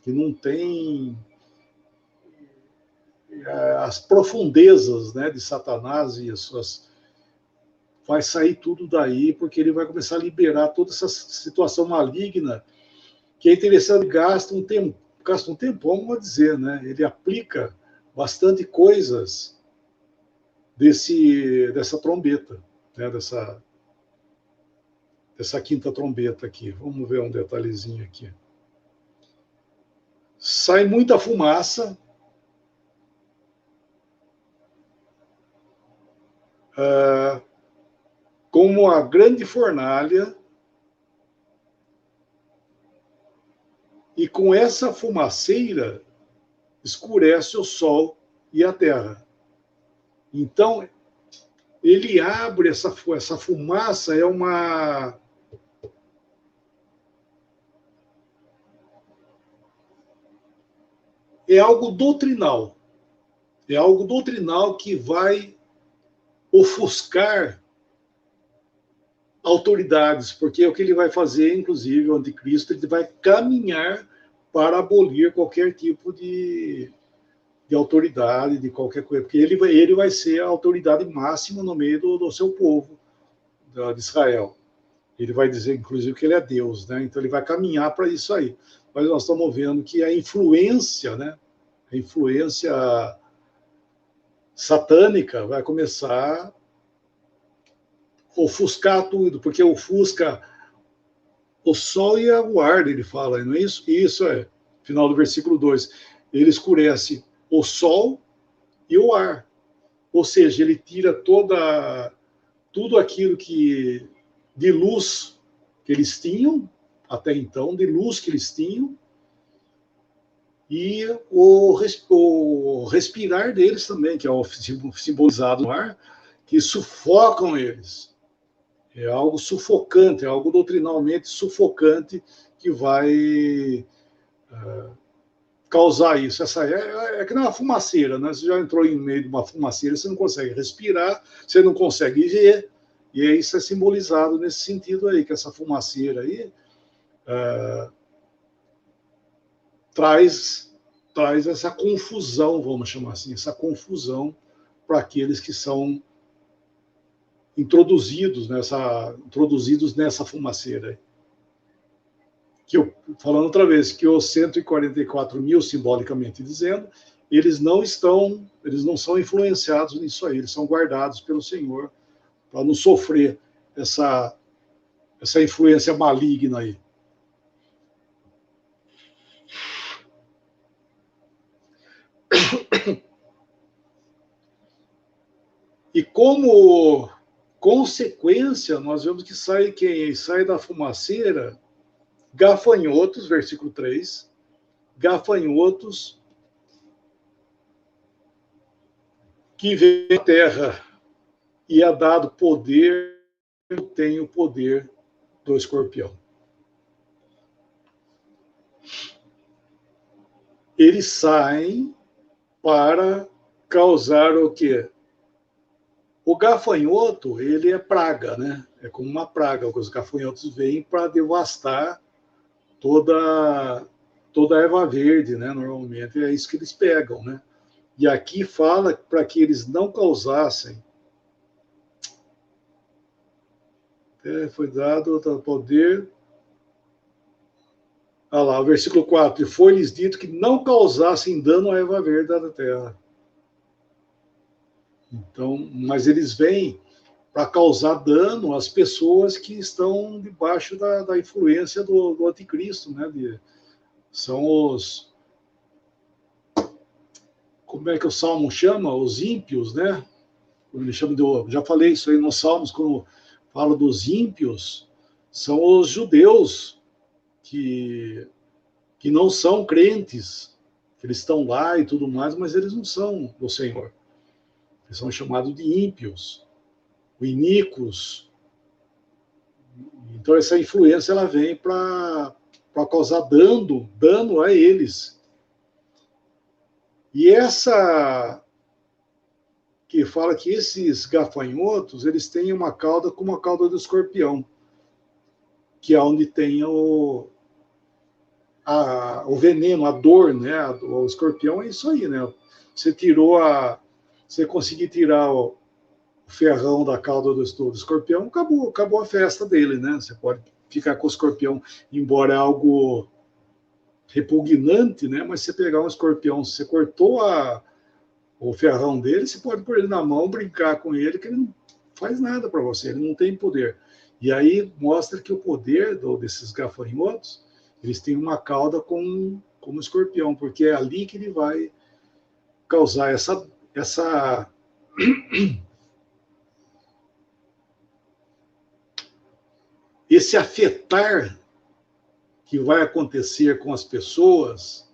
que não tem as profundezas, né, de Satanás e as suas. Vai sair tudo daí, porque ele vai começar a liberar toda essa situação maligna, que é interessante, gasta um tempão, vamos dizer, né? Ele aplica bastante coisas dessa trombeta, né? dessa quinta trombeta aqui. Vamos ver um detalhezinho aqui. Sai muita fumaça. Como a grande fornalha, e com essa fumaceira escurece o sol e a terra. Então, ele abre essa fumaça, é algo doutrinal. É algo doutrinal que vai ofuscar autoridades, porque é o que ele vai fazer, inclusive, o anticristo, ele vai caminhar para abolir qualquer tipo de autoridade, de qualquer coisa, porque ele vai ser a autoridade máxima no meio do seu povo, de Israel. Ele vai dizer, inclusive, que ele é Deus, né? Então ele vai caminhar para isso aí. Mas nós estamos vendo que a influência, né? A influência satânica vai começar a ofuscar tudo, porque ofusca o sol e o ar, ele fala, não é isso? Isso é, final do versículo 2. Ele escurece o sol e o ar. Ou seja, ele tira tudo aquilo que de luz que eles tinham, até então, de luz que eles tinham, e o respirar deles também, que é o simbolizado no ar, que sufocam eles. É algo sufocante, é algo doutrinalmente sufocante que vai causar isso. Essa é que não é uma fumaceira, né? Você já entrou em meio de uma fumaceira, você não consegue respirar, você não consegue ver, e isso é simbolizado nesse sentido aí, que essa fumaceira aí traz essa confusão, vamos chamar assim, essa confusão para aqueles que são introduzidos nessa fumaceira. Falando outra vez, que os 144 mil, simbolicamente dizendo, eles não são influenciados nisso aí, eles são guardados pelo Senhor para não sofrer essa influência maligna aí. E como consequência, nós vemos que sai quem? Sai da fumaceira gafanhotos, versículo 3, gafanhotos que vem da terra e é dado poder, eu tenho o poder do escorpião. Eles saem para causar o quê? O gafanhoto, ele é praga, né? É como uma praga. Os gafanhotos vêm para devastar toda a erva verde, né? Normalmente é isso que eles pegam, né? E aqui fala para que eles não causassem. Foi dado o poder. Olha lá, o versículo 4. E foi-lhes dito que não causassem dano à erva verde da terra. Então, mas eles vêm para causar dano às pessoas que estão debaixo da influência do anticristo, né? São os... Como é que o Salmo chama? Os ímpios, né? Ele chama já falei isso aí nos Salmos, quando fala dos ímpios, são os judeus que não são crentes, que eles estão lá e tudo mais, mas eles não são do Senhor. Eles são chamados de ímpios, iníquos. Então essa influência ela vem para causar dano a eles. E essa que fala que esses gafanhotos, eles têm uma cauda como a cauda do escorpião, que é onde tem o veneno, a dor, né? O escorpião é isso aí, né? Você conseguir tirar o ferrão da cauda do escorpião, acabou a festa dele, né? Você pode ficar com o escorpião, embora é algo repugnante, né? Mas você pegar um escorpião, se você cortou o ferrão dele, você pode pôr ele na mão, brincar com ele, que ele não faz nada para você, ele não tem poder. E aí mostra que o poder desses gafanhotos, eles têm uma cauda como escorpião, porque é ali que ele vai causar esse afetar que vai acontecer com as pessoas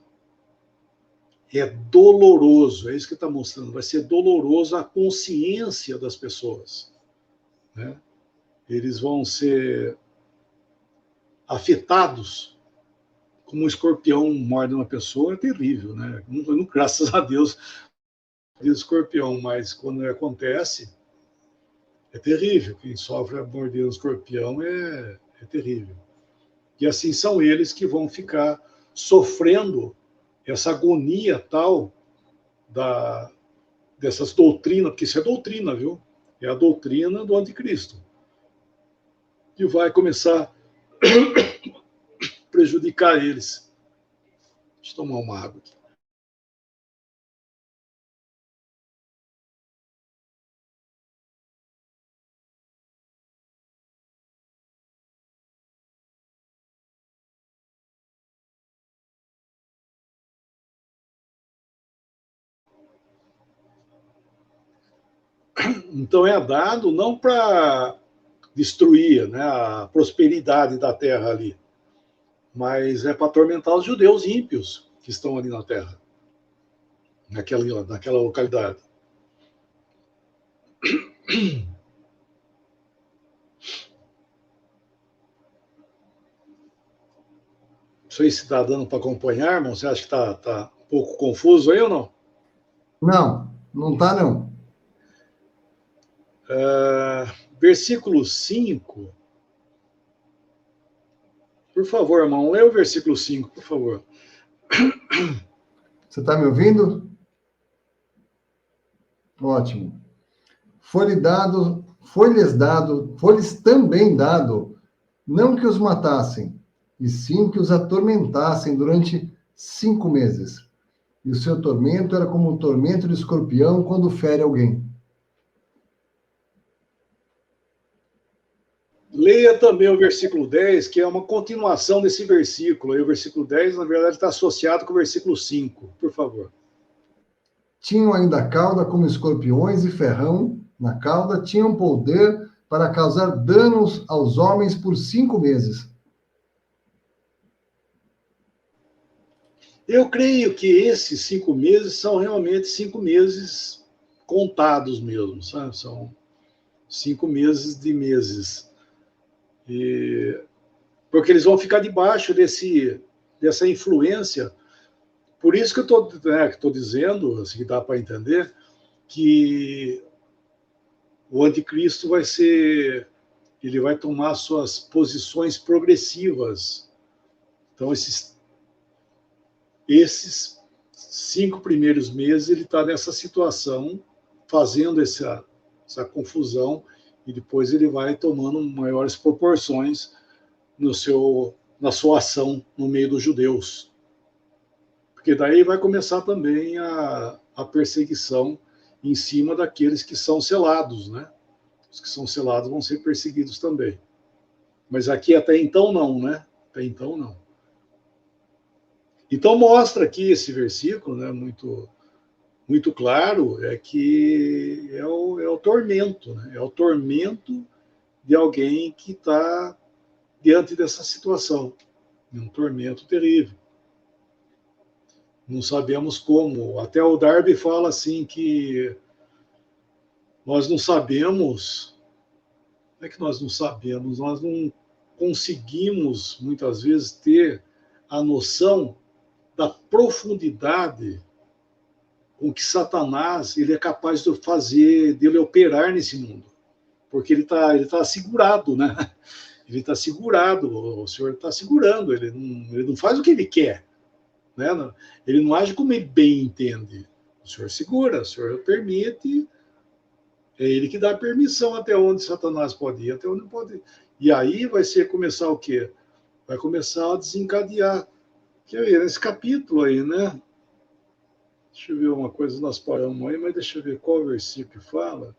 é doloroso, é isso que está mostrando, vai ser doloroso a consciência das pessoas, né? Eles vão ser afetados como um escorpião morde uma pessoa, é terrível, né? Graças a Deus, escorpião, mas quando acontece, é terrível. Quem sofre a mordida do escorpião é terrível. E assim são eles que vão ficar sofrendo essa agonia tal dessas doutrinas, porque isso é doutrina, viu? É a doutrina do anticristo. que vai começar a prejudicar eles. Deixa eu tomar uma água aqui. Então é dado não para destruir, né, a prosperidade da terra ali, mas é para atormentar os judeus ímpios que estão ali na terra, naquela localidade. Não sei se está dando para acompanhar, irmão. Você acha que está um pouco confuso aí ou não? Não, não está, não. Versículo 5. Por favor, irmão, lê o versículo 5, por favor. Você está me ouvindo? Ótimo. Foi-lhes também dado, não que os matassem, e sim que os atormentassem durante 5 meses. E o seu tormento era como o tormento de escorpião quando fere alguém. Leia também o versículo 10, que é uma continuação desse versículo. E o versículo 10, na verdade, está associado com o versículo 5, por favor. Tinham ainda cauda como escorpiões e ferrão na cauda, tinham poder para causar danos aos homens por 5 meses. Eu creio que esses 5 meses são realmente 5 meses contados mesmo, sabe? São 5 meses de meses. Porque eles vão ficar debaixo dessa influência. Por isso que eu estou dizendo, assim, que dá para entender, que o anticristo ele vai tomar suas posições progressivas. Então, esses 5 primeiros meses, ele está nessa situação, fazendo essa confusão, e depois ele vai tomando maiores proporções na sua ação no meio dos judeus. Porque daí vai começar também a perseguição em cima daqueles que são selados, né? Os que são selados vão ser perseguidos também. Mas aqui até então não, né? Até então não. Então mostra aqui esse versículo, né, muito, muito claro, é que é o tormento, né? É o tormento de alguém que está diante dessa situação. É um tormento terrível. Não sabemos como. Até o Darby fala assim que nós não sabemos. Não é que nós não sabemos, nós não conseguimos, muitas vezes, ter a noção da profundidade com que Satanás ele é capaz de fazer, de ele operar nesse mundo. Porque ele tá segurado, né? Ele está segurado, o Senhor está segurando, ele não faz o que ele quer. Né? Ele não age como ele bem entende. O Senhor segura, o Senhor permite, é ele que dá permissão até onde Satanás pode ir, até onde pode ir. E aí vai começar o quê? Vai começar a desencadear. Quer ver, nesse capítulo aí, né? Deixa eu ver uma coisa, nós paramos aí, mas deixa eu ver qual versículo que fala.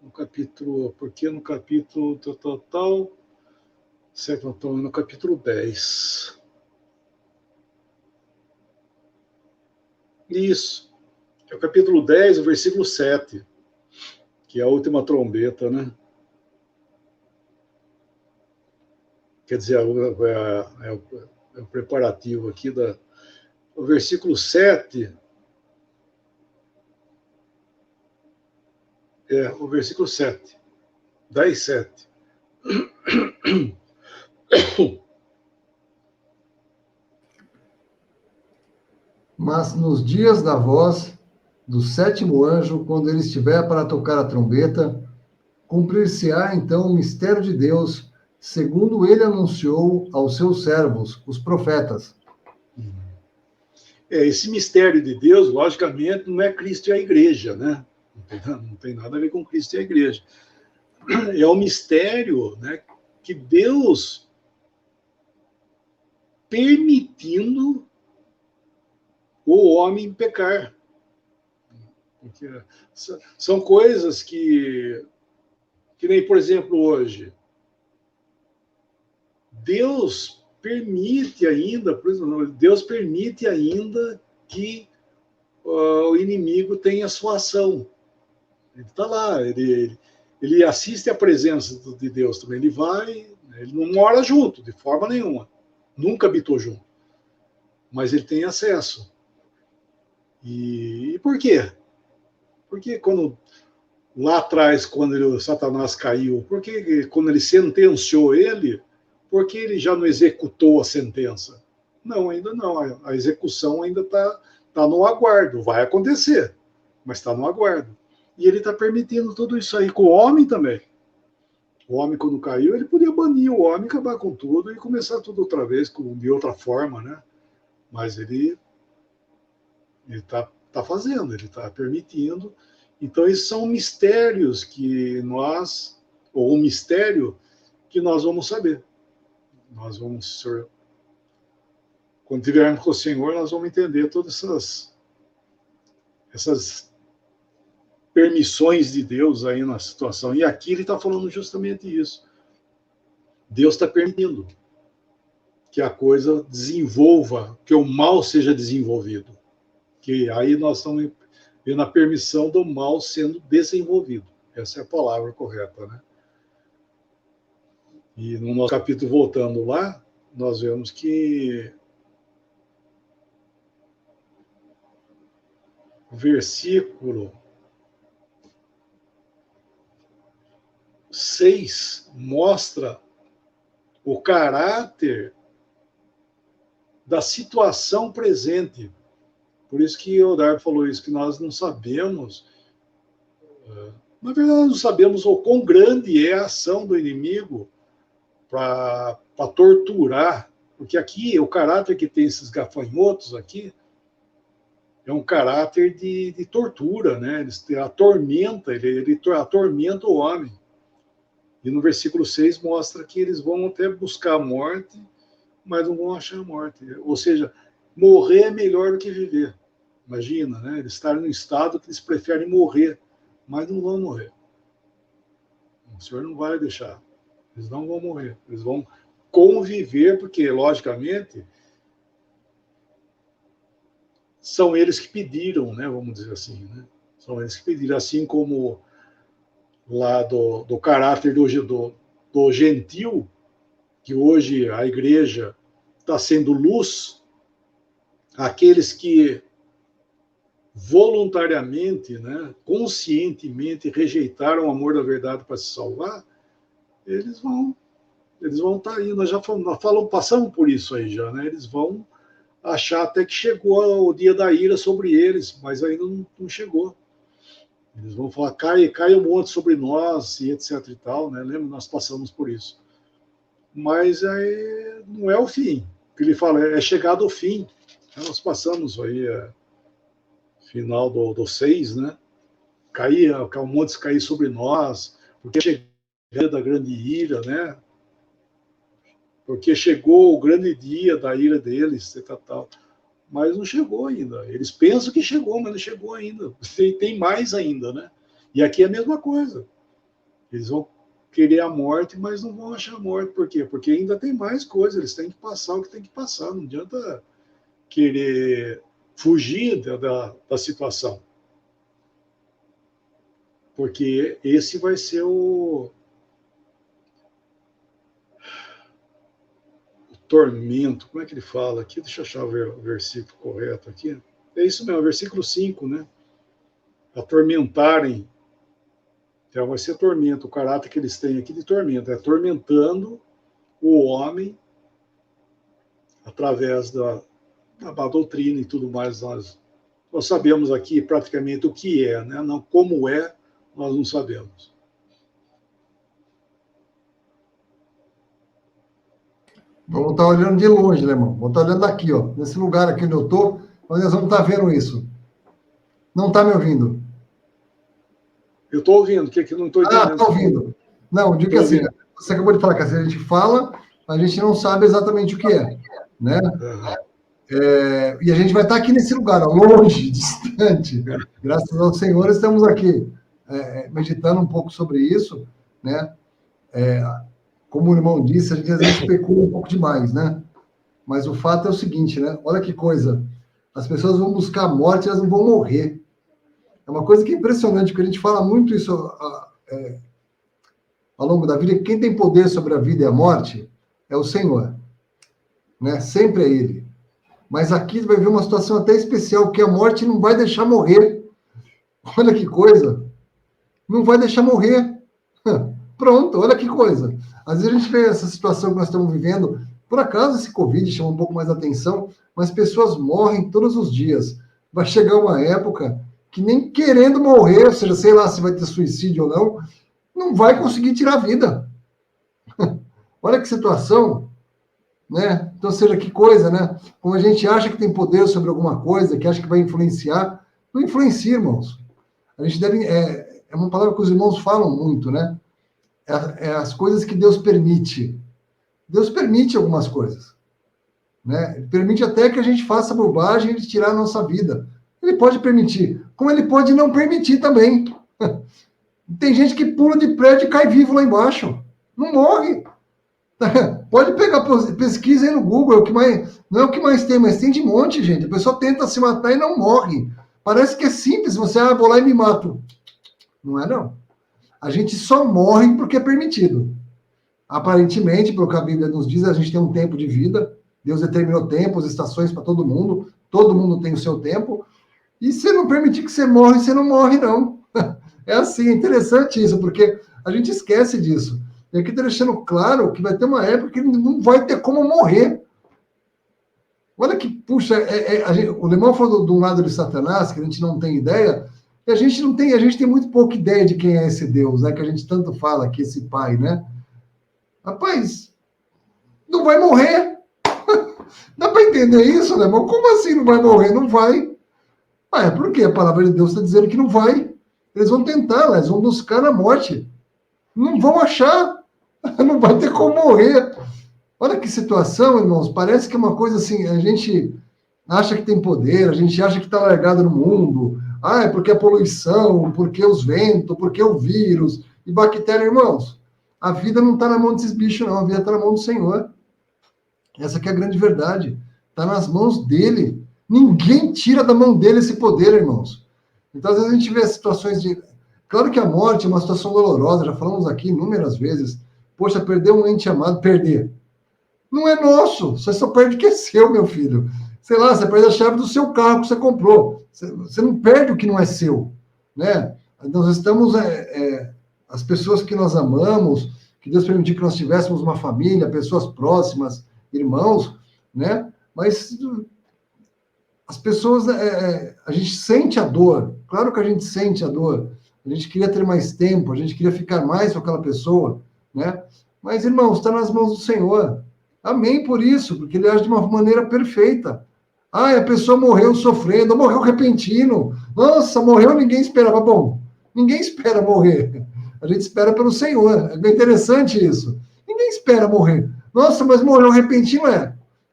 No capítulo, porque no capítulo tal, certo, então, no capítulo 10. Isso. É o capítulo 10, o versículo 7, que é a última trombeta, né? Quer dizer, é o preparativo aqui o versículo 7. O versículo 7. 10, 7. Mas nos dias da voz do 7º anjo, quando ele estiver para tocar a trombeta, cumprir-se-á então o mistério de Deus, segundo ele anunciou aos seus servos, os profetas. esse mistério de Deus, logicamente, não é Cristo e a igreja, né? Não tem nada a ver com Cristo e a igreja. É o mistério, né, que Deus permitindo o homem pecar. Porque são coisas que nem, por exemplo, hoje, Deus permite ainda, por exemplo, Deus permite ainda que o inimigo tenha sua ação. Ele está lá, ele assiste a presença de Deus também. Ele vai, ele não mora junto, de forma nenhuma. Nunca habitou junto. Mas ele tem acesso. E por quê? Porque quando lá atrás, quando o Satanás caiu, porque quando ele sentenciou ele, porque ele já não executou a sentença? Não, ainda não. A execução ainda está no aguardo. Vai acontecer, mas está no aguardo. E ele está permitindo tudo isso aí com o homem também. O homem, quando caiu, ele podia banir o homem, acabar com tudo e começar tudo outra vez, de outra forma, né? Mas ele está fazendo, ele está permitindo. Então, esses são mistérios que nós, ou um mistério que nós vamos saber. Nós vamos, quando tivermos com o Senhor, nós vamos entender todas essas permissões de Deus aí na situação. E aqui ele está falando justamente isso. Deus está permitindo que a coisa desenvolva, que o mal seja desenvolvido. Que aí nós estamos vendo a permissão do mal sendo desenvolvido. Essa é a palavra correta, né? E no nosso capítulo, voltando lá, nós vemos que o versículo 6 mostra o caráter da situação presente. Por isso que o Darby falou isso, que nós não sabemos, na verdade, nós não sabemos o quão grande é a ação do inimigo para torturar, porque aqui o caráter que tem esses gafanhotos aqui é um caráter de tortura, né? Ele atormenta o homem. E no versículo 6 mostra que eles vão até buscar a morte, mas não vão achar a morte. Ou seja, morrer é melhor do que viver. Imagina, né? Eles estarem num estado que eles preferem morrer, mas não vão morrer. O Senhor não vai deixar. Eles não vão morrer. Eles vão conviver, porque, logicamente, são eles que pediram, né? Vamos dizer assim, né? São eles que pediram, assim como lá do caráter do gentil, que hoje a igreja está sendo luz, aqueles que voluntariamente, né, conscientemente rejeitaram o amor da verdade para se salvar, eles vão estar aí. Nós passamos por isso aí já, né? Eles vão achar até que chegou o dia da ira sobre eles, mas ainda não chegou. Eles vão falar, cai um monte sobre nós, e etc e tal, né? Lembra? Nós passamos por isso. Mas aí não é o fim. O que ele fala é chegado ao fim. Nós passamos aí, final do 6, né? Um monte cair sobre nós, porque chegou da grande ira, né? Porque chegou o grande dia da ira deles, tal. Mas não chegou ainda. Eles pensam que chegou, mas não chegou ainda. Tem mais ainda, né? E aqui é a mesma coisa. Eles vão querer a morte, mas não vão achar a morte. Por quê? Porque ainda tem mais coisas. Eles têm que passar o que tem que passar. Não adianta querer fugir da situação. Porque esse vai ser o tormento. Como é que ele fala aqui? Deixa eu achar o versículo correto aqui. É isso mesmo, versículo 5, né? Atormentarem. Então, vai ser tormento. O caráter que eles têm aqui de tormento. É atormentando o homem através da doutrina e tudo mais. Nós sabemos aqui praticamente o que é, né? Não, como é, nós não sabemos. Vamos estar olhando de longe, né, irmão? Vamos estar olhando daqui, ó. Nesse lugar aqui onde eu estou, Onde nós vamos estar vendo isso? Não está me ouvindo? Eu estou ouvindo, que não estou entendendo. Ah, está ouvindo. Não, digo que assim, você acabou de falar que a gente fala, a gente não sabe exatamente o que é, né? E a gente vai estar aqui nesse lugar, ó, longe, distante. Graças ao Senhor, estamos aqui meditando um pouco sobre isso, né? Como o irmão disse, a gente às vezes especula um pouco demais, né? Mas o fato é o seguinte, né? Olha que coisa. As pessoas vão buscar a morte, elas não vão morrer. É uma coisa que é impressionante, porque a gente fala muito isso ao longo da vida. Quem tem poder sobre a vida e a morte é o Senhor, né? Sempre é Ele. Mas aqui vai ver uma situação até especial, que a morte não vai deixar morrer. Olha que coisa. Não vai deixar morrer. Pronto, olha que coisa. Às vezes a gente vê essa situação que nós estamos vivendo. Por acaso esse Covid chama um pouco mais a atenção, mas pessoas morrem todos os dias. Vai chegar uma época que nem querendo morrer, ou seja, sei lá se vai ter suicídio ou não vai conseguir tirar a vida. Olha que situação, né? Então, seja, que coisa, né? Como a gente acha que tem poder sobre alguma coisa, que acha que vai influenciar, não influencia, irmãos. A gente deve... É uma palavra que os irmãos falam muito, né? É as coisas que Deus permite. Deus permite algumas coisas, né? Ele permite até que a gente faça bobagem de tirar a nossa vida. Ele pode permitir, como ele pode não permitir também. Tem gente que pula de prédio e cai vivo lá embaixo. Não morre. Pode pegar pesquisa aí no Google, não é o que mais tem, mas tem de monte, gente. A pessoa tenta se matar e não morre. Parece que é simples, você, vou lá e me mato. Não é, não. A gente só morre porque é permitido. Aparentemente, pelo que a Bíblia nos diz, a gente tem um tempo de vida. Deus determinou tempos, estações para todo mundo tem o seu tempo. E se não permitir que você morre, você não morre, não. É assim, é interessante isso, porque a gente esquece disso. E aqui está deixando claro que vai ter uma época que não vai ter como morrer. Olha que, puxa, o Lemão falou de um lado de Satanás, que a gente não tem ideia, e a gente tem muito pouca ideia de quem é esse Deus, né? Que a gente tanto fala aqui, esse pai, né? Rapaz, não vai morrer. Dá para entender isso, né, irmão? Como assim não vai morrer? Não vai. É porque a palavra de Deus está dizendo que não vai. Eles vão tentar, eles vão buscar a morte. Não vão achar. Não vai ter como morrer. Olha que situação, irmãos. Parece que é uma coisa assim, a gente acha que tem poder, a gente acha que está largado no mundo. É porque a poluição, porque os ventos, porque o vírus e bactéria, irmãos. A vida não está na mão desses bichos, não. A vida está na mão do Senhor. Essa que é a grande verdade. Está nas mãos dele. Ninguém tira da mão dele esse poder, irmãos. Então, às vezes a gente vê situações de... Claro que a morte é uma situação dolorosa, já falamos aqui inúmeras vezes. Poxa, perder um ente amado, perder. Não é nosso, você só perde o que é seu, meu filho. Sei lá, você perde a chave do seu carro que você comprou. Você não perde o que não é seu, né? Nós estamos... as pessoas que nós amamos, que Deus permitiu que nós tivéssemos uma família, pessoas próximas, irmãos, né? Mas as pessoas, a gente sente a dor, claro que a gente sente a dor, a gente queria ter mais tempo, a gente queria ficar mais com aquela pessoa, né? Mas, irmãos, está nas mãos do Senhor. Amém por isso, porque Ele age de uma maneira perfeita. A pessoa morreu sofrendo, morreu repentino. Nossa, morreu, ninguém esperava. Bom, ninguém espera morrer. A gente espera pelo Senhor. É bem interessante isso. Ninguém espera morrer. Nossa, mas morreu repentino,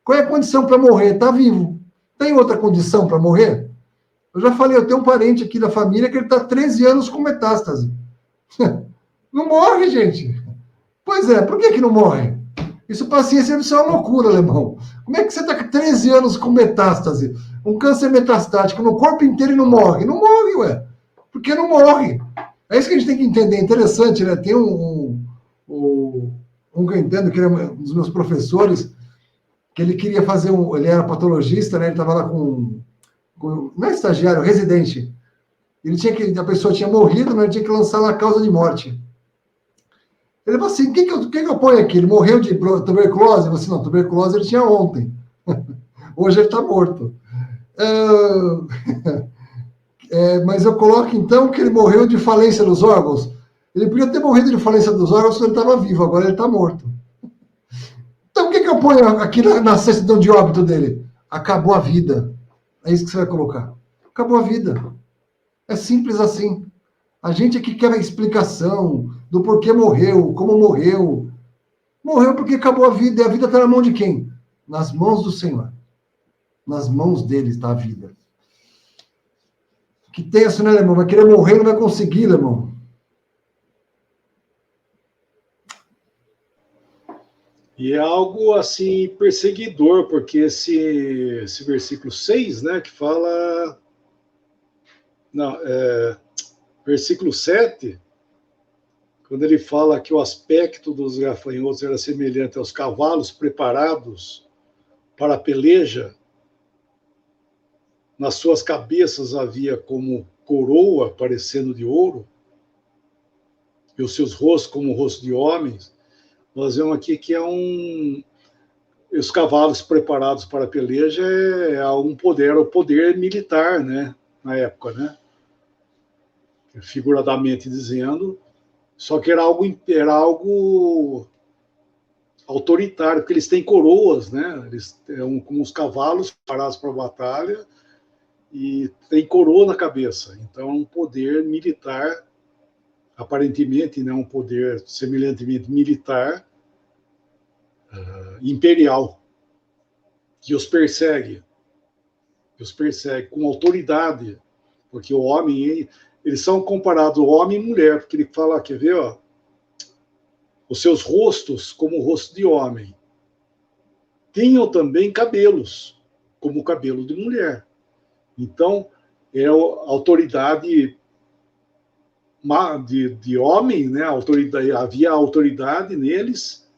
Qual é a condição para morrer? Está vivo. Tem outra condição para morrer? Eu já falei, eu tenho um parente aqui da família que ele está 13 anos com metástase. Não morre, gente. Pois é, por que não morre? Isso, paciência, deve ser uma loucura, alemão. Como é que você está com 13 anos com metástase? Um câncer metastático no corpo inteiro e não morre? Não morre, ué. Porque não morre. É isso que a gente tem que entender. É interessante, né? Tem um que eu entendo, que era um dos meus professores, que ele queria fazer ele era patologista, né? Ele estava lá com não é estagiário, residente. A pessoa tinha morrido, mas ele tinha que lançar lá a causa de morte. Ele falou assim, o que eu ponho aqui? Ele morreu de tuberculose? Eu falei assim, não, tuberculose ele tinha ontem. Hoje ele está morto. Mas eu coloco, então, que ele morreu de falência dos órgãos. Ele podia ter morrido de falência dos órgãos se ele estava vivo, agora ele está morto. Então, o que eu ponho aqui na certidão de óbito dele? Acabou a vida. É isso que você vai colocar. Acabou a vida. É simples assim. A gente é que quer a explicação do porquê morreu, como morreu. Morreu porque acabou a vida, e a vida está na mão de quem? Nas mãos do Senhor. Nas mãos dele está a vida. Que tenso, né, irmão? Vai querer morrer e não vai conseguir, irmão. E é algo assim perseguidor, porque esse versículo 6, né, que fala. Não, versículo 7, quando ele fala que o aspecto dos gafanhotos era semelhante aos cavalos preparados para a peleja, nas suas cabeças havia como coroa parecendo de ouro, e os seus rostos como o rosto de homens. Nós vemos aqui que é os cavalos preparados para a peleja é um poder, o poder militar, né, na época, né, figuradamente dizendo, só que era algo autoritário, porque eles têm coroas, né, eles têm como os cavalos preparados para a batalha e tem coroa na cabeça, então é um poder militar, aparentemente, né, um poder semelhantemente militar, imperial, que os persegue com autoridade, porque o homem, eles são comparados homem e mulher, porque ele fala, quer ver, ó, os seus rostos como o rosto de homem, tinham também cabelos, como o cabelo de mulher. Então, é a autoridade de homem, né? Havia autoridade neles,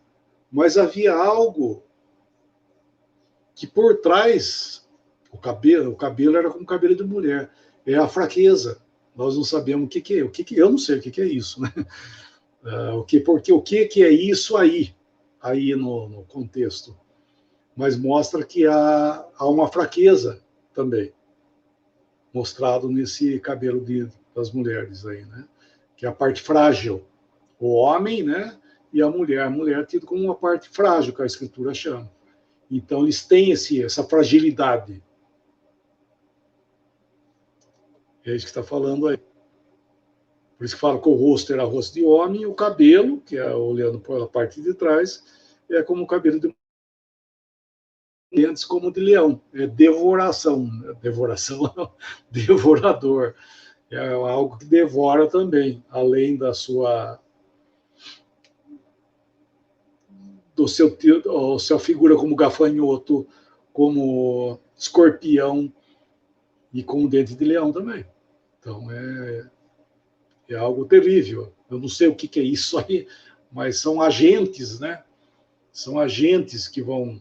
mas havia algo que por trás, o cabelo era como o cabelo de mulher, é a fraqueza. Nós não sabemos o que eu não sei o que é isso, né? Porque o que é isso aí no contexto? Mas mostra que há uma fraqueza também, mostrado nesse cabelo das mulheres aí, né? Que é a parte frágil. O homem, né? E a mulher tido como uma parte frágil, que a escritura chama. Então, eles têm essa fragilidade. É isso que está falando aí. Por isso que fala que o rosto era rosto de homem, e o cabelo, que é olhando pela parte de trás, é como o cabelo de dentes como de leão. É devoração. Devoração, devorador. É algo que devora também, além da sua sua figura como gafanhoto, como escorpião e com dente de leão também. Então é algo terrível. Eu não sei o que é isso aí, mas são agentes, né? São agentes que vão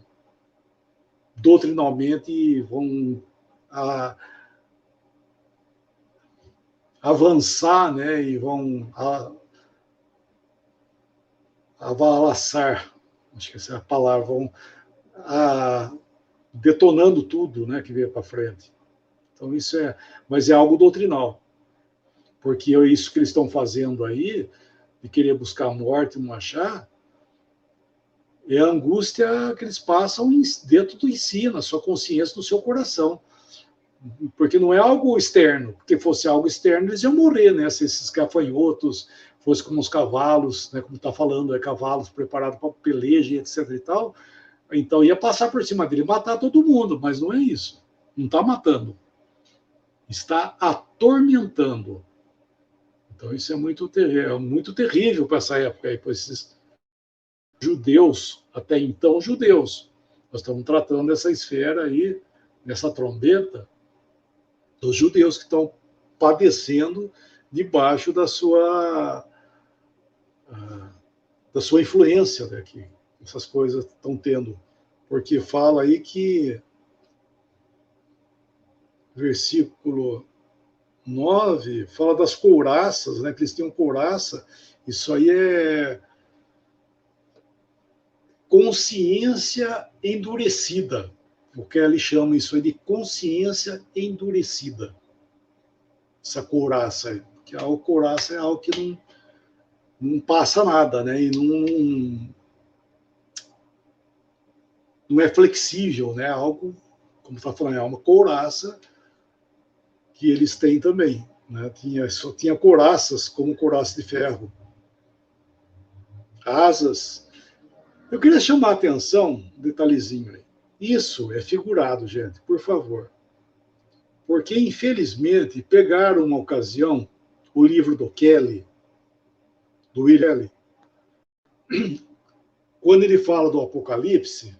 doutrinalmente vão avançar, né? E vão avalaçar, acho que essa é a palavra, vão detonando tudo, né? Que veio para frente. Então mas é algo doutrinal, porque isso que eles estão fazendo aí, de querer buscar a morte e não achar, é a angústia que eles passam dentro de si, na sua consciência, no seu coração. Porque não é algo externo, porque fosse algo externo, eles iam morrer, né? Se esses gafanhotos fossem como os cavalos, né? Como está falando, cavalos preparados para peleja, etc. e tal, então ia passar por cima dele, matar todo mundo, mas não é isso. Não está matando. Está atormentando. Então isso é muito terrível para essa época aí, para esses judeus, até então judeus. Nós estamos tratando dessa esfera aí, dessa trombeta, dos judeus que estão padecendo debaixo da sua influência, né, que essas coisas estão tendo. Porque fala aí que, versículo 9, fala das couraças, né, que eles tinham couraça. Isso aí é consciência endurecida, o que eles chamam isso aí de consciência endurecida, essa couraça, que a couraça é algo que não passa nada, né? E não é flexível, né? Algo como está falando, é uma couraça que eles têm também, né? Só tinha couraças como couraça de ferro. Asas. Eu queria chamar a atenção, um detalhezinho aí. Isso é figurado, gente, por favor. Porque, infelizmente, pegaram uma ocasião, o livro do Kelly, do William Kelly, quando ele fala do Apocalipse,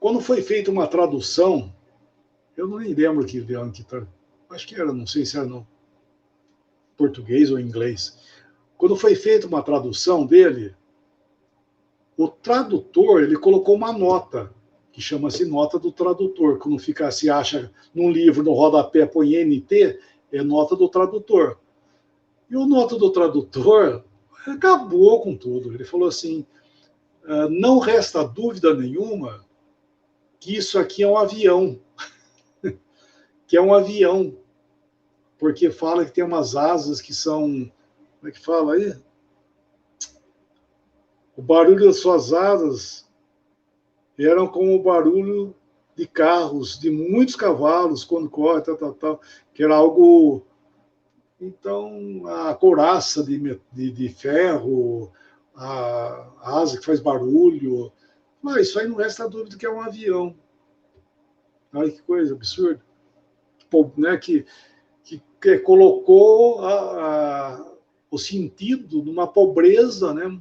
quando foi feita uma tradução, eu não me lembro que acho que era, não sei se era no português ou inglês. Quando foi feita uma tradução dele, o tradutor, ele colocou uma nota, que chama-se nota do tradutor. Quando fica, se acha num livro, no rodapé, põe NT, é nota do tradutor. E o nota do tradutor acabou com tudo. Ele falou assim, não resta dúvida nenhuma que isso aqui é um avião. Que é um avião. Porque fala que tem umas asas que são... Como é que fala aí? O barulho das suas asas eram como o barulho de carros, de muitos cavalos, quando corre, tal, que era algo... Então, a couraça de ferro, a asa que faz barulho, mas isso aí não resta dúvida que é um avião. Olha que coisa absurda. Né, que colocou o sentido numa pobreza, né?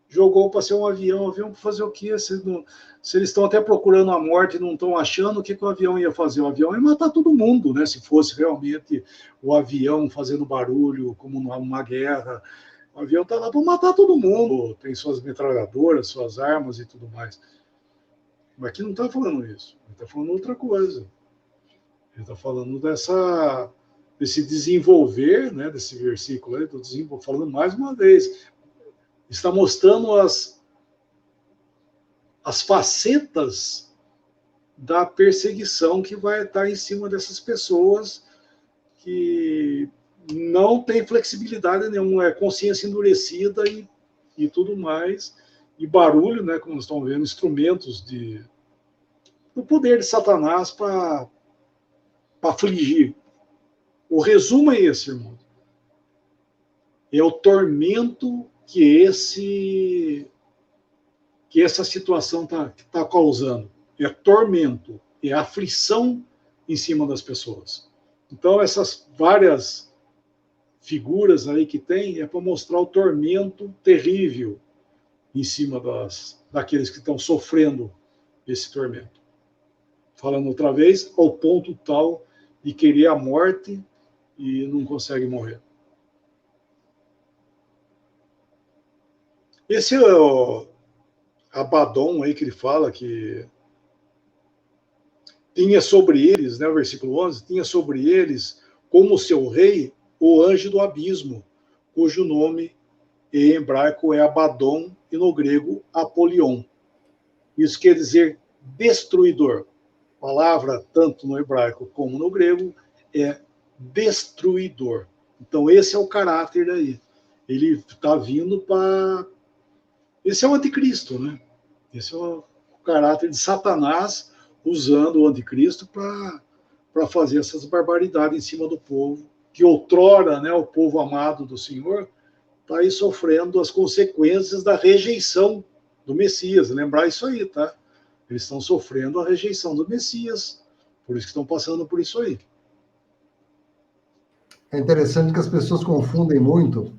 Jogou para ser um avião para fazer o quê? Se eles estão até procurando a morte e não estão achando, o que o avião ia fazer? O avião ia matar todo mundo, né? Se fosse realmente o avião fazendo barulho, como numa guerra. O avião está lá para matar todo mundo, tem suas metralhadoras, suas armas e tudo mais. Mas aqui não está falando isso, ele está falando outra coisa. Ele está falando desse desenvolver, né, desse versículo aí, estou falando mais uma vez, está mostrando as facetas da perseguição que vai estar em cima dessas pessoas que não tem flexibilidade nenhuma, é consciência endurecida e tudo mais, e barulho, né, como estão vendo, instrumentos do poder de Satanás para afligir. O resumo é esse, irmão. É o tormento que essa situação tá causando. É tormento, é aflição em cima das pessoas. Então, essas várias figuras aí que tem é para mostrar o tormento terrível em cima daqueles que estão sofrendo esse tormento. Falando outra vez, ao ponto tal de querer a morte e não consegue morrer. Esse é o Abaddon aí que ele fala que tinha sobre eles, né, o versículo 11, tinha sobre eles como seu rei o anjo do abismo, cujo nome em hebraico é Abaddon e no grego Apolion. Isso quer dizer destruidor. A palavra, tanto no hebraico como no grego, é destruidor. Então, esse é o caráter daí. Ele está vindo para... Esse é o anticristo, né? Esse é o caráter de Satanás usando o anticristo para fazer essas barbaridades em cima do povo, que outrora, né, o povo amado do Senhor, está aí sofrendo as consequências da rejeição do Messias. Lembrar isso aí, tá? Eles estão sofrendo a rejeição do Messias, por isso que estão passando por isso aí. É interessante que as pessoas confundem muito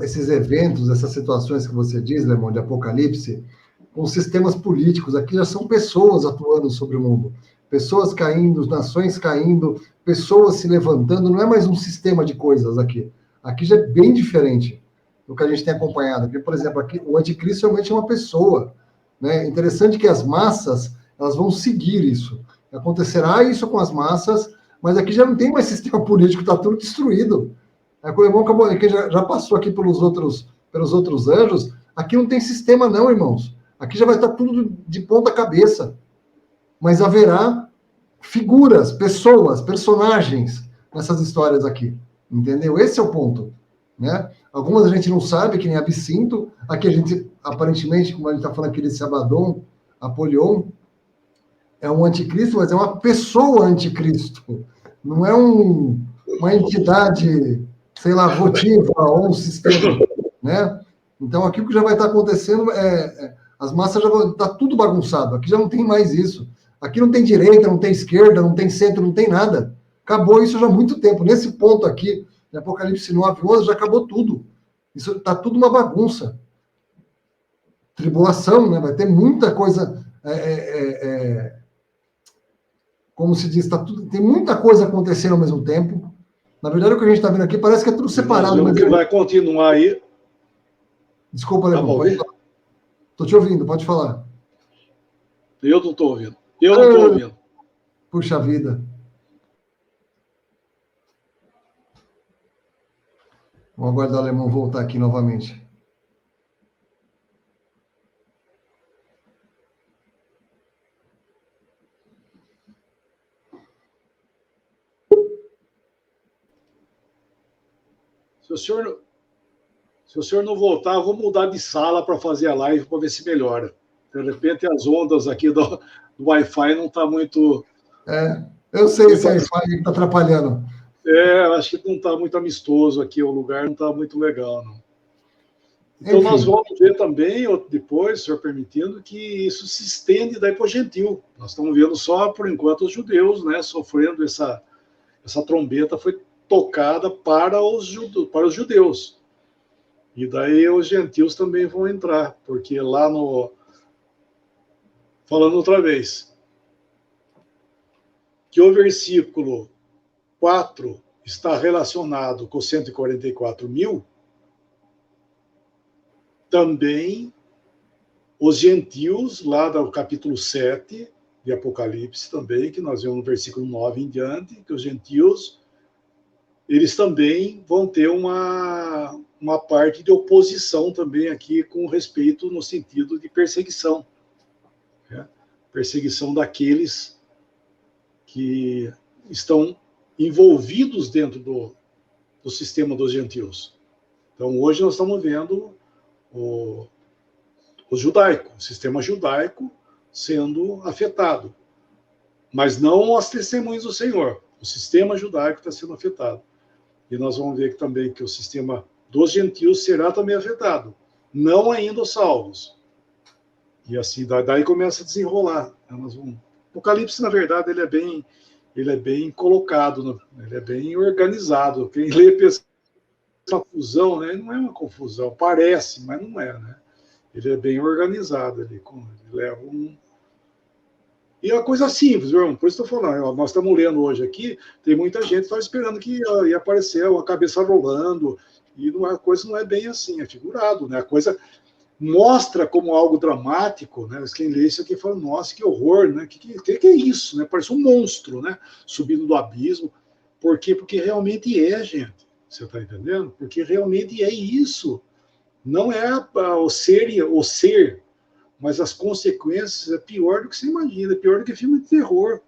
esses eventos, essas situações que você diz, Lemon, de Apocalipse, com sistemas políticos. Aqui já são pessoas atuando sobre o mundo. Pessoas caindo, nações caindo, pessoas se levantando. Não é mais um sistema de coisas aqui. Aqui já é bem diferente do que a gente tem acompanhado. Aqui, por exemplo, aqui, o anticristo realmente é uma pessoa. Né? Interessante que as massas elas vão seguir isso. Acontecerá isso com as massas, mas aqui já não tem mais sistema político, está tudo destruído. O irmão acabou, que já passou aqui pelos outros anjos, aqui não tem sistema não, irmãos. Aqui já vai estar tudo de ponta cabeça. Mas haverá figuras, pessoas, personagens nessas histórias aqui. Entendeu? Esse é o ponto. Né? Algumas a gente não sabe, que nem Absinto. Aqui a gente, aparentemente, como a gente está falando aqui desse Abaddon, Apolion é um anticristo, mas é uma pessoa anticristo. Não é uma entidade, sei lá, votiva ou um sistema, né? Então, aqui o que já vai estar acontecendo as massas já vão estar tudo bagunçado. Aqui já não tem mais isso. Aqui não tem direita, não tem esquerda, não tem centro, não tem nada. Acabou isso já há muito tempo. Nesse ponto aqui, em Apocalipse 9:11, já acabou tudo. Isso está tudo uma bagunça. Tribulação, né? Vai ter muita coisa. Como se diz, tem muita coisa acontecendo ao mesmo tempo. Na verdade, o que a gente está vendo aqui parece que é tudo separado. Mas que vai continuar aí. Desculpa, Alemão, pode falar. Estou te ouvindo, pode falar. Eu não estou ouvindo. Eu não estou ouvindo. Puxa vida. Vamos aguardar o Alemão voltar aqui novamente. Se o senhor não voltar, eu vou mudar de sala para fazer a live para ver se melhora. De repente, as ondas aqui do Wi-Fi não estão muito... Eu sei esse Wi-Fi está atrapalhando. Acho que não está muito amistoso aqui, o lugar não está muito legal, não. Então, Enfim. Nós vamos ver também, depois, senhor permitindo, que isso se estende daí para o gentil. Nós estamos vendo só, por enquanto, os judeus, né, sofrendo essa trombeta foi tocada para os judeus. E daí os gentios também vão entrar, porque lá falando outra vez, que o versículo 4 está relacionado com 144 mil, também os gentios, lá do capítulo 7 de Apocalipse também, que nós vemos no versículo 9 em diante, que os gentios, eles também vão ter uma parte de oposição também aqui com respeito no sentido de perseguição. Né? Perseguição daqueles que estão envolvidos dentro do sistema dos gentios. Então, hoje nós estamos vendo o judaico, o sistema judaico sendo afetado. Mas não as testemunhas do Senhor. O sistema judaico está sendo afetado. E nós vamos ver também que o sistema dos gentios será também afetado. Não ainda os salvos. E assim, daí começa a desenrolar. Apocalipse, na verdade, ele é bem colocado, ele é bem organizado. Quem lê pensa uma confusão, né? Não é uma confusão, parece, mas não é, né? Ele é bem organizado, ele leva E é uma coisa simples, viu? Por isso estou falando, nós estamos lendo hoje aqui, tem muita gente que estava esperando que ia aparecer uma cabeça rolando, e a coisa não é bem assim, é figurado, né? A coisa mostra como algo dramático, né? Quem lê isso aqui fala, nossa, que horror, né? Que é isso, né? Parece um monstro, né? Subindo do abismo. Por quê? Porque realmente é, gente. Você está entendendo? Porque realmente é isso. Não é o ser, mas as consequências é pior do que você imagina, é pior do que filme de terror.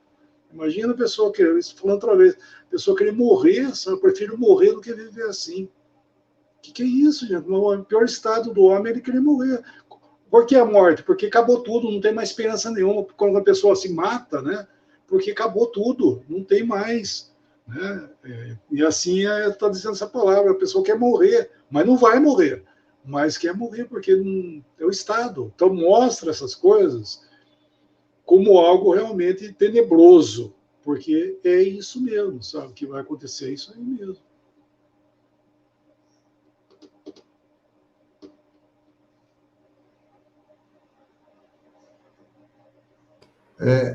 Imagina a pessoa querer, falando outra vez, a pessoa querer morrer, eu prefiro morrer do que viver assim. O que é isso, gente? O pior estado do homem é ele querer morrer. Por que a morte? Porque acabou tudo, não tem mais esperança nenhuma. Quando a pessoa se mata, né? Porque acabou tudo, não tem mais. Né? E assim está dizendo essa palavra, a pessoa quer morrer, mas não vai morrer. Mas quer morrer porque não, é o estado. Então mostra essas coisas como algo realmente tenebroso, porque é isso mesmo, sabe? O que vai acontecer é isso aí mesmo.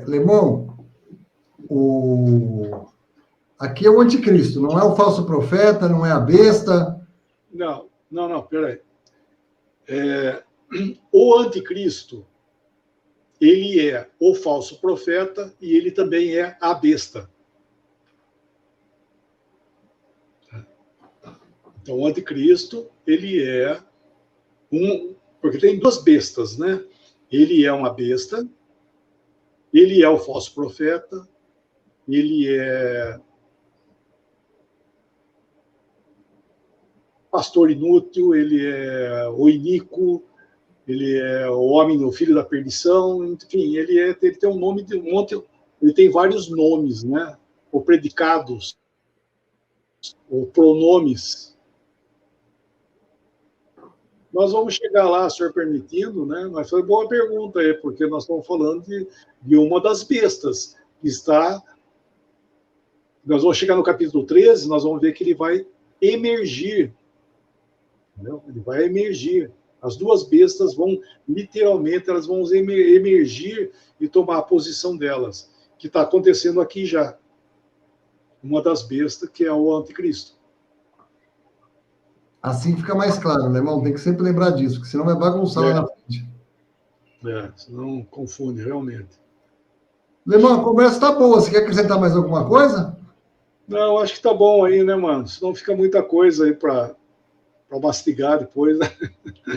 Lemão, aqui é o anticristo, não é o falso profeta, não é a besta. Não, peraí. O anticristo, ele é o falso profeta e ele também é a besta. Então, o anticristo, ele é porque tem duas bestas, né? Ele é uma besta, ele é o falso profeta, ele é pastor inútil, ele é o iníquo, ele é o homem, o filho da perdição, enfim, ele tem um nome de um monte, ele tem vários nomes, né? Ou predicados, ou pronomes. Nós vamos chegar lá, senhor permitindo, né? Mas foi boa pergunta aí, porque nós estamos falando de uma das bestas que está. Nós vamos chegar no capítulo 13, nós vamos ver que ele vai emergir. Entendeu? Ele vai emergir. As duas bestas vão, literalmente, elas vão emergir e tomar a posição delas, que está acontecendo aqui já. Uma das bestas, que é o anticristo. Assim fica mais claro, né, irmão? Tem que sempre lembrar disso, porque senão vai bagunçar lá na frente. Senão confunde, realmente. Lemão, a conversa tá boa. Você quer acrescentar mais alguma coisa? Não, acho que tá bom aí, né, mano? Senão fica muita coisa aí para mastigar depois, né?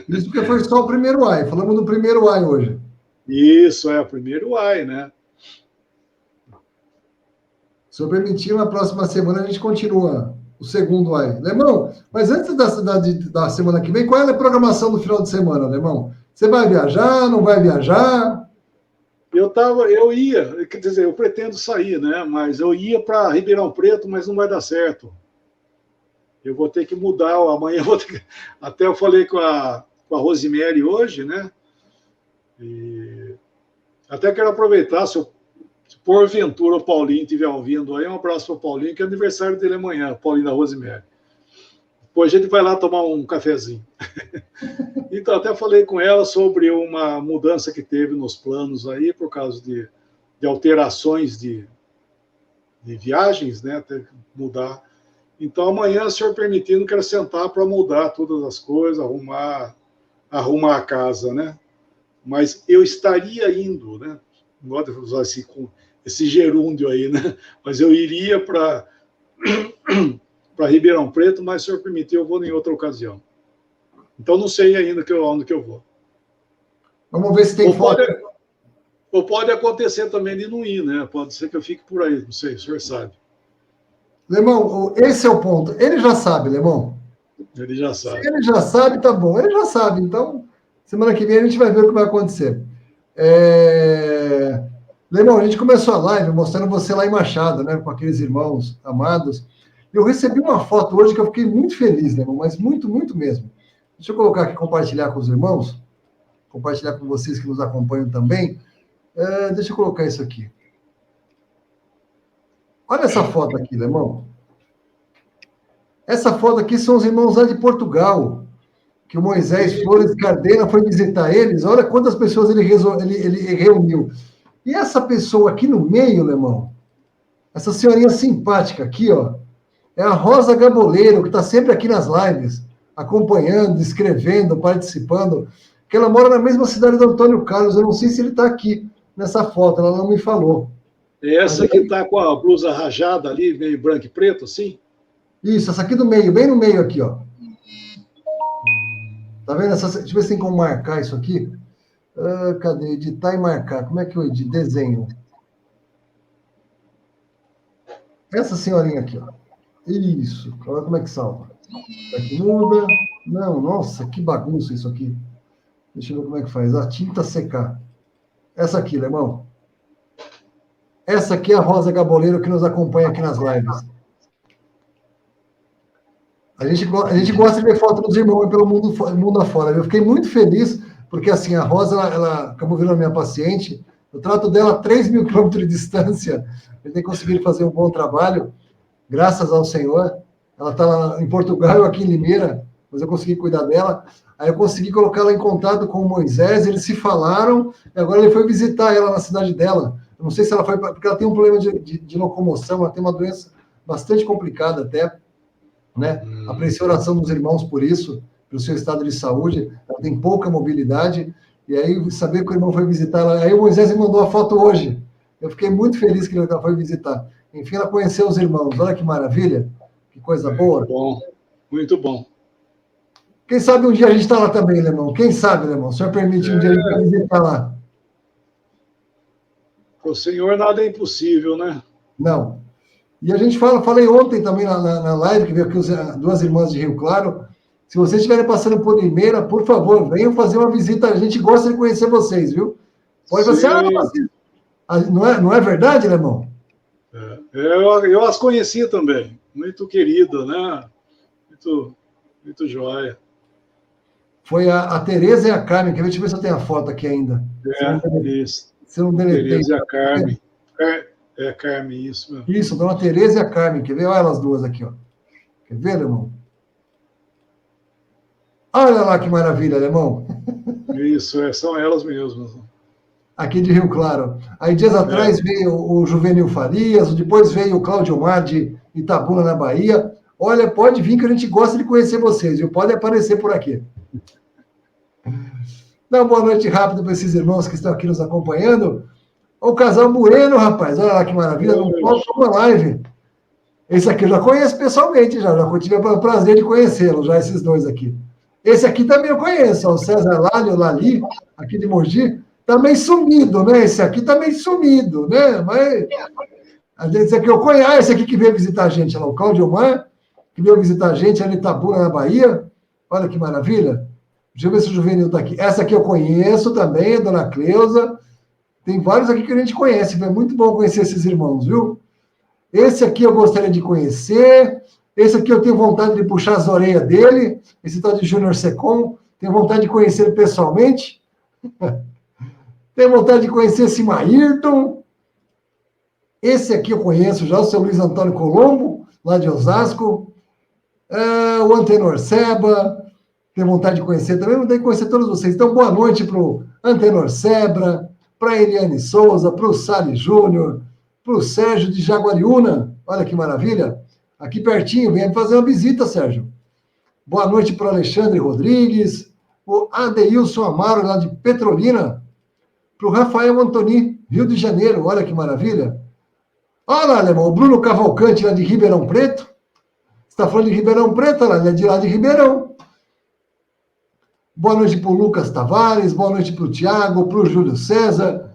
Isso porque foi só o primeiro AI. Falamos do primeiro AI hoje. Isso, o primeiro AI, né? Se eu permitir, na próxima semana a gente continua o segundo AI. Lemão, mas antes da semana que vem, qual é a programação do final de semana, Lemão? Você vai viajar, não vai viajar? Eu ia, quer dizer, eu pretendo sair, né? Mas eu ia para Ribeirão Preto, mas não vai dar certo. Eu vou ter que mudar, amanhã eu vou ter que... Até eu falei com a Rosemary hoje, né? E até quero aproveitar, se porventura o Paulinho estiver ouvindo aí, um abraço para o Paulinho, que é aniversário dele amanhã, o Paulinho da Rosemary. Depois a gente vai lá tomar um cafezinho. Então, até falei com ela sobre uma mudança que teve nos planos aí, por causa de alterações de viagens, né? Teve que mudar. Então, amanhã, se senhor permitindo, quero sentar para mudar todas as coisas, arrumar a casa, né? Mas eu estaria indo, né? Não gosto de usar esse gerúndio aí, né? Mas eu iria para Ribeirão Preto, mas se o senhor permitir, eu vou em outra ocasião. Então, não sei ainda onde que eu vou. Vamos ver se tem foto. Ou pode acontecer também de não ir, né? Pode ser que eu fique por aí, não sei, o senhor sabe. Lemão, esse é o ponto. Ele já sabe, Lemão. Ele já sabe. Se ele já sabe, tá bom. Ele já sabe. Então, semana que vem a gente vai ver o que vai acontecer. Lemão, a gente começou a live mostrando você lá em Machado, né? Com aqueles irmãos amados. Eu recebi uma foto hoje que eu fiquei muito feliz, Lemão, mas muito, muito mesmo. Deixa eu colocar aqui, compartilhar com os irmãos. Compartilhar com vocês que nos acompanham também. Deixa eu colocar isso aqui. Olha essa foto aqui, Lemão. Essa foto aqui são os irmãos lá de Portugal, que o Moisés Flores Cardena foi visitar eles. Olha quantas pessoas ele reuniu. E essa pessoa aqui no meio, Lemão, essa senhorinha simpática aqui, ó, é a Rosa Gaboleiro, que está sempre aqui nas lives, acompanhando, escrevendo, participando, que ela mora na mesma cidade do Antônio Carlos. Eu não sei se ele está aqui nessa foto, ela não me falou. Essa que está com a blusa rajada ali, meio branco e preto, assim? Isso, essa aqui do meio, bem no meio aqui, ó. Tá vendo? Deixa eu ver se tem como marcar isso aqui. Cadê? Editar e marcar. Como é que eu edito? Desenho. Essa senhorinha aqui, ó. Isso. Olha como é que salva. Aqui muda. Não, nossa, que bagunça isso aqui. Deixa eu ver como é que faz. A tinta secar. Essa aqui, Lemão. Essa aqui é a Rosa Gaboleiro que nos acompanha aqui nas lives. A gente gosta de ver foto dos irmãos pelo mundo afora. Eu fiquei muito feliz, porque assim, a Rosa, ela acabou virando minha paciente. Eu trato dela a 3.000 quilômetros de distância. Eu tenho conseguido fazer um bom trabalho, graças ao Senhor. Ela está em Portugal, eu aqui em Limeira, mas eu consegui cuidar dela. Aí eu consegui colocar ela em contato com o Moisés, eles se falaram, e agora ele foi visitar ela na cidade dela. Eu não sei se ela foi, porque ela tem um problema de locomoção, ela tem uma doença bastante complicada até, né? Aprecio a oração dos irmãos por isso, pelo seu estado de saúde. Ela tem pouca mobilidade, e aí saber que o irmão foi visitar ela. Aí o Moisés me mandou a foto hoje. Eu fiquei muito feliz que ela foi visitar. Enfim, ela conheceu os irmãos. Olha que maravilha, que coisa boa. Muito bom, muito bom. Quem sabe um dia a gente está lá também, irmão. Quem sabe, irmão? O senhor permite um dia a gente visitar lá? Para o Senhor nada é impossível, né? Não. E a gente falei ontem também na live, que veio aqui duas irmãs de Rio Claro, Se vocês estiverem passando por Limeira, por favor, venham fazer uma visita. A gente gosta de conhecer vocês, viu? Pode você, não é verdade, Alemão? Eu as conheci também. Muito querida, né? Muito joia. Foi a Tereza e a Carmen. Deixa eu ver se eu tenho a foto aqui ainda. Isso. Se eu não deletei. Tereza e a Carmen. É a Carmen, isso mesmo. Isso, dona Tereza e a Carmen. Quer ver? Olha elas duas aqui, ó. Quer ver, Alemão? Olha lá que maravilha, Alemão. Isso, são elas mesmas. Aqui de Rio Claro. Aí dias atrás veio o Juvenil Farias, depois veio o Cláudio Mar de Itabuna, na Bahia. Olha, pode vir que a gente gosta de conhecer vocês, viu? Pode aparecer por aqui. Dá uma boa noite rápida para esses irmãos que estão aqui nos acompanhando. O casal Bueno, rapaz. Olha lá que maravilha. Não pode uma live. Esse aqui eu já conheço pessoalmente, já tive o prazer de conhecê-los, já esses dois aqui. Esse aqui também eu conheço, ó, o César Lali, o Lali, aqui de Mogi. Tá meio sumido, né? Esse aqui tá meio sumido, né? Mas esse aqui eu conheço. Ah, esse aqui que veio visitar a gente lá, o Cláudio Mar, que veio visitar a gente ali em Itabuna, na Bahia. Olha que maravilha. Deixa eu ver se o Juvenil tá aqui. Essa aqui eu conheço também, a dona Cleusa. Tem vários aqui que a gente conhece. É muito bom conhecer esses irmãos, viu? Esse aqui eu gostaria de conhecer. Esse aqui eu tenho vontade de puxar as orelhas dele. Esse tal de Júnior Secom. Tenho vontade de conhecer ele pessoalmente. Tenho vontade de conhecer esse Maírton. Esse aqui eu conheço já, o seu Luiz Antônio Colombo, lá de Osasco. O Antenor Seba. Tenho vontade de conhecer também. Vontade de conhecer todos vocês. Então, boa noite para o Antenor Sebra, para a Eliane Souza, para o Sali Júnior, para o Sérgio de Jaguariúna. Olha que maravilha. Aqui pertinho, vem fazer uma visita, Sérgio. Boa noite para o Alexandre Rodrigues, o Adeilson Amaro, lá de Petrolina, para o Rafael Antoni, Rio de Janeiro. Olha que maravilha. Olha, Alemão, o Bruno Cavalcante, lá de Ribeirão Preto. Você está falando de Ribeirão Preto, lá, ele é de lá de Ribeirão. Boa noite para o Lucas Tavares, boa noite para o Tiago, para o Júlio César,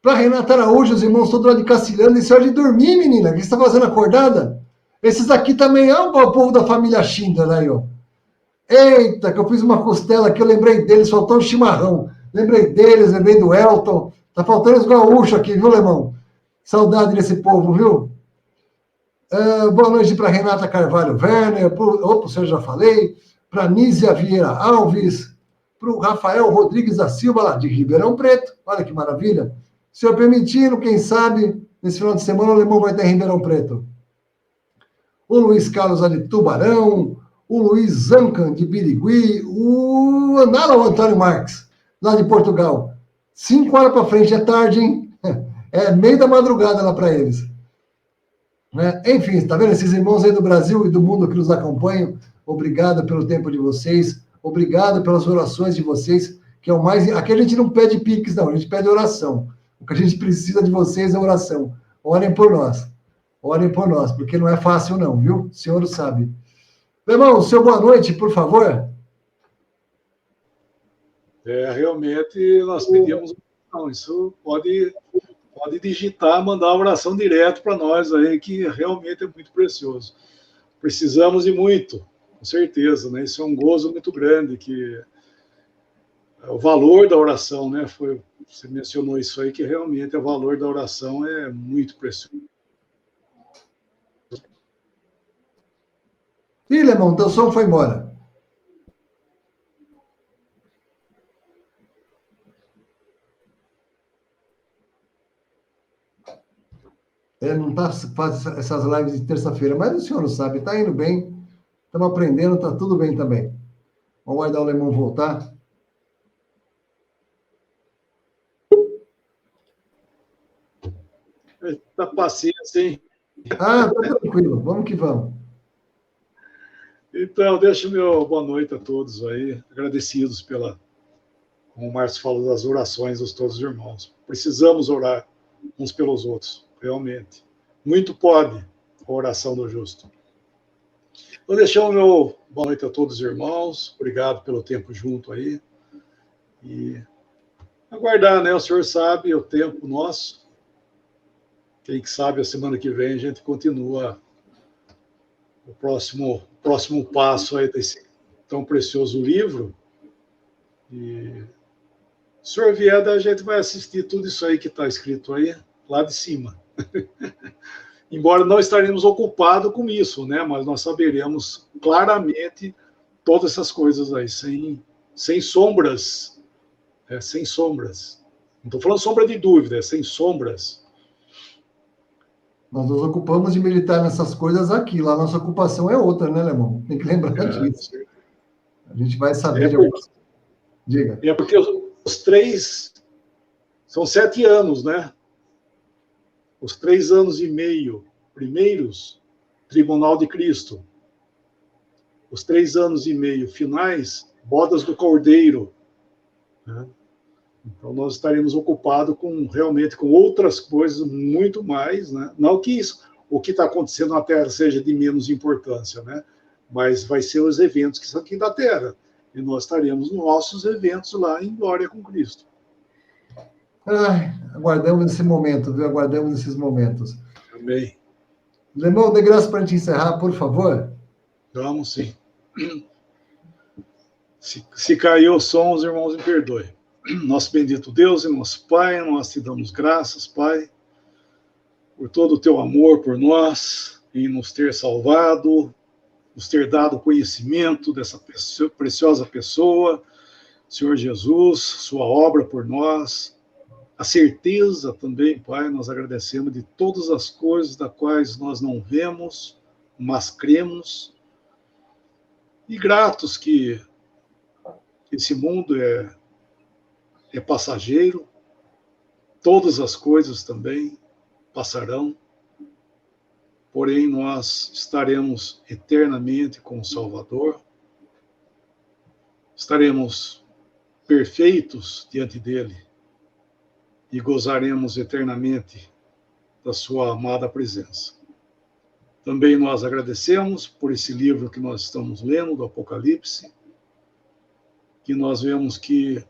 para a Renata Araújo, os irmãos todos lá de Cacilhando. Isso é hora de dormir, menina. O que você está fazendo acordada? Esses aqui também é o povo da família Schindler, aí, ó. Eita, que eu fiz uma costela aqui, eu lembrei deles, faltou um chimarrão. Lembrei deles, lembrei do Elton. Tá faltando os gaúchos aqui, viu, Lemão? Saudade desse povo, viu? Boa noite para Renata Carvalho Werner, o senhor já falei, para Nízia Vieira Alves, para o Rafael Rodrigues da Silva, lá de Ribeirão Preto. Olha que maravilha. Se eu permitindo, quem sabe, nesse final de semana o Alemão vai estar em Ribeirão Preto. O Luiz Carlos lá de Tubarão, o Luiz Zancan de Birigui, o Antônio Marques, lá de Portugal. 5 horas para frente, é tarde, hein? É meio da madrugada lá para eles. Né? Enfim, tá vendo? Esses irmãos aí do Brasil e do mundo que nos acompanham, obrigado pelo tempo de vocês, obrigado pelas orações de vocês, que é o mais... Aqui a gente não pede piques, não, a gente pede oração. O que a gente precisa de vocês é oração. Orem por nós, porque não é fácil não, viu? O senhor sabe. Meu irmão, seu boa noite, por favor. Realmente nós pedimos oração. Isso pode digitar, mandar uma oração direto para nós aí, que realmente é muito precioso. Precisamos de muito, com certeza, né? Isso é um gozo muito grande, que o valor da oração, né? Você mencionou isso aí, que realmente o valor da oração é muito precioso. Ih, Lemão, teu som foi embora. Não tá faz essas lives de terça-feira, mas o senhor não sabe, tá indo bem, estamos aprendendo, tá tudo bem também. Vamos aguardar o Lemão voltar. Tá paciência, hein? Tá tranquilo, vamos que vamos. Então, deixa o meu boa noite a todos aí, agradecidos como o Márcio falou, das orações dos todos os irmãos. Precisamos orar uns pelos outros, realmente. Muito pode a oração do justo. Vou deixar o meu boa noite a todos os irmãos, obrigado pelo tempo junto aí. E aguardar, né? O senhor sabe o tempo nosso. Quem sabe a semana que vem a gente continua o próximo passo aí tão precioso livro. E se o senhor vier, a gente vai assistir tudo isso aí que está escrito aí, lá de cima. Embora não estaremos ocupados com isso, né? Mas nós saberemos claramente todas essas coisas aí, sem sombras. Sem sombras. Não estou falando sombra de dúvida, é sem sombras. Nós nos ocupamos de meditar nessas coisas aqui. Lá nossa ocupação é outra, né, Alemão? Tem que lembrar disso. A gente vai saber de algumas... Diga. É porque os 3... São 7 anos, né? Os 3 anos e meio primeiros, Tribunal de Cristo. Os 3 anos e meio finais, Bodas do Cordeiro. Né? Então, nós estaremos ocupados realmente com outras coisas, muito mais, né? Não que o que está acontecendo na Terra seja de menos importância, né? Mas vai ser os eventos que são aqui da Terra. E nós estaremos nos nossos eventos lá em glória com Cristo. Ai, aguardamos esse momento, viu? Aguardamos esses momentos. Amém. Lemão, dê graça para a gente encerrar, por favor. Vamos sim. Se caiu o som, os irmãos me perdoem. Nosso bendito Deus e nosso Pai, nós te damos graças, Pai, por todo o teu amor por nós, e nos ter salvado, nos ter dado conhecimento dessa preciosa pessoa, Senhor Jesus, sua obra por nós, a certeza também, Pai, nós agradecemos de todas as coisas das quais nós não vemos, mas cremos, e gratos que esse mundo é passageiro, todas as coisas também passarão, porém nós estaremos eternamente com o Salvador, estaremos perfeitos diante dele e gozaremos eternamente da sua amada presença. Também nós agradecemos por esse livro que nós estamos lendo, do Apocalipse, que nós vemos que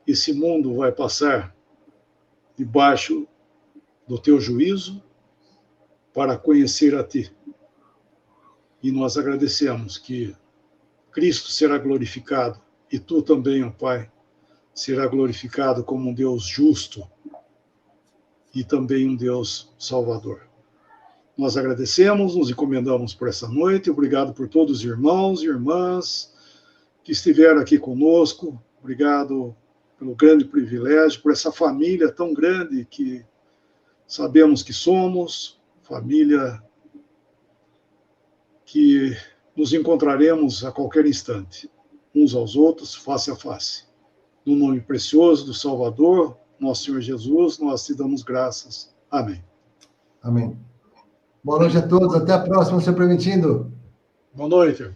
esse mundo vai passar debaixo do teu juízo para conhecer a ti. E nós agradecemos que Cristo será glorificado e tu também, ó Pai, será glorificado como um Deus justo e também um Deus salvador. Nós agradecemos, nos encomendamos por essa noite. Obrigado por todos os irmãos e irmãs que estiveram aqui conosco. Obrigado pelo grande privilégio, por essa família tão grande que sabemos que somos, família que nos encontraremos a qualquer instante, uns aos outros, face a face. No nome precioso do Salvador, nosso Senhor Jesus, nós te damos graças. Amém. Amém. Boa noite a todos, até a próxima, se permitindo. Boa noite.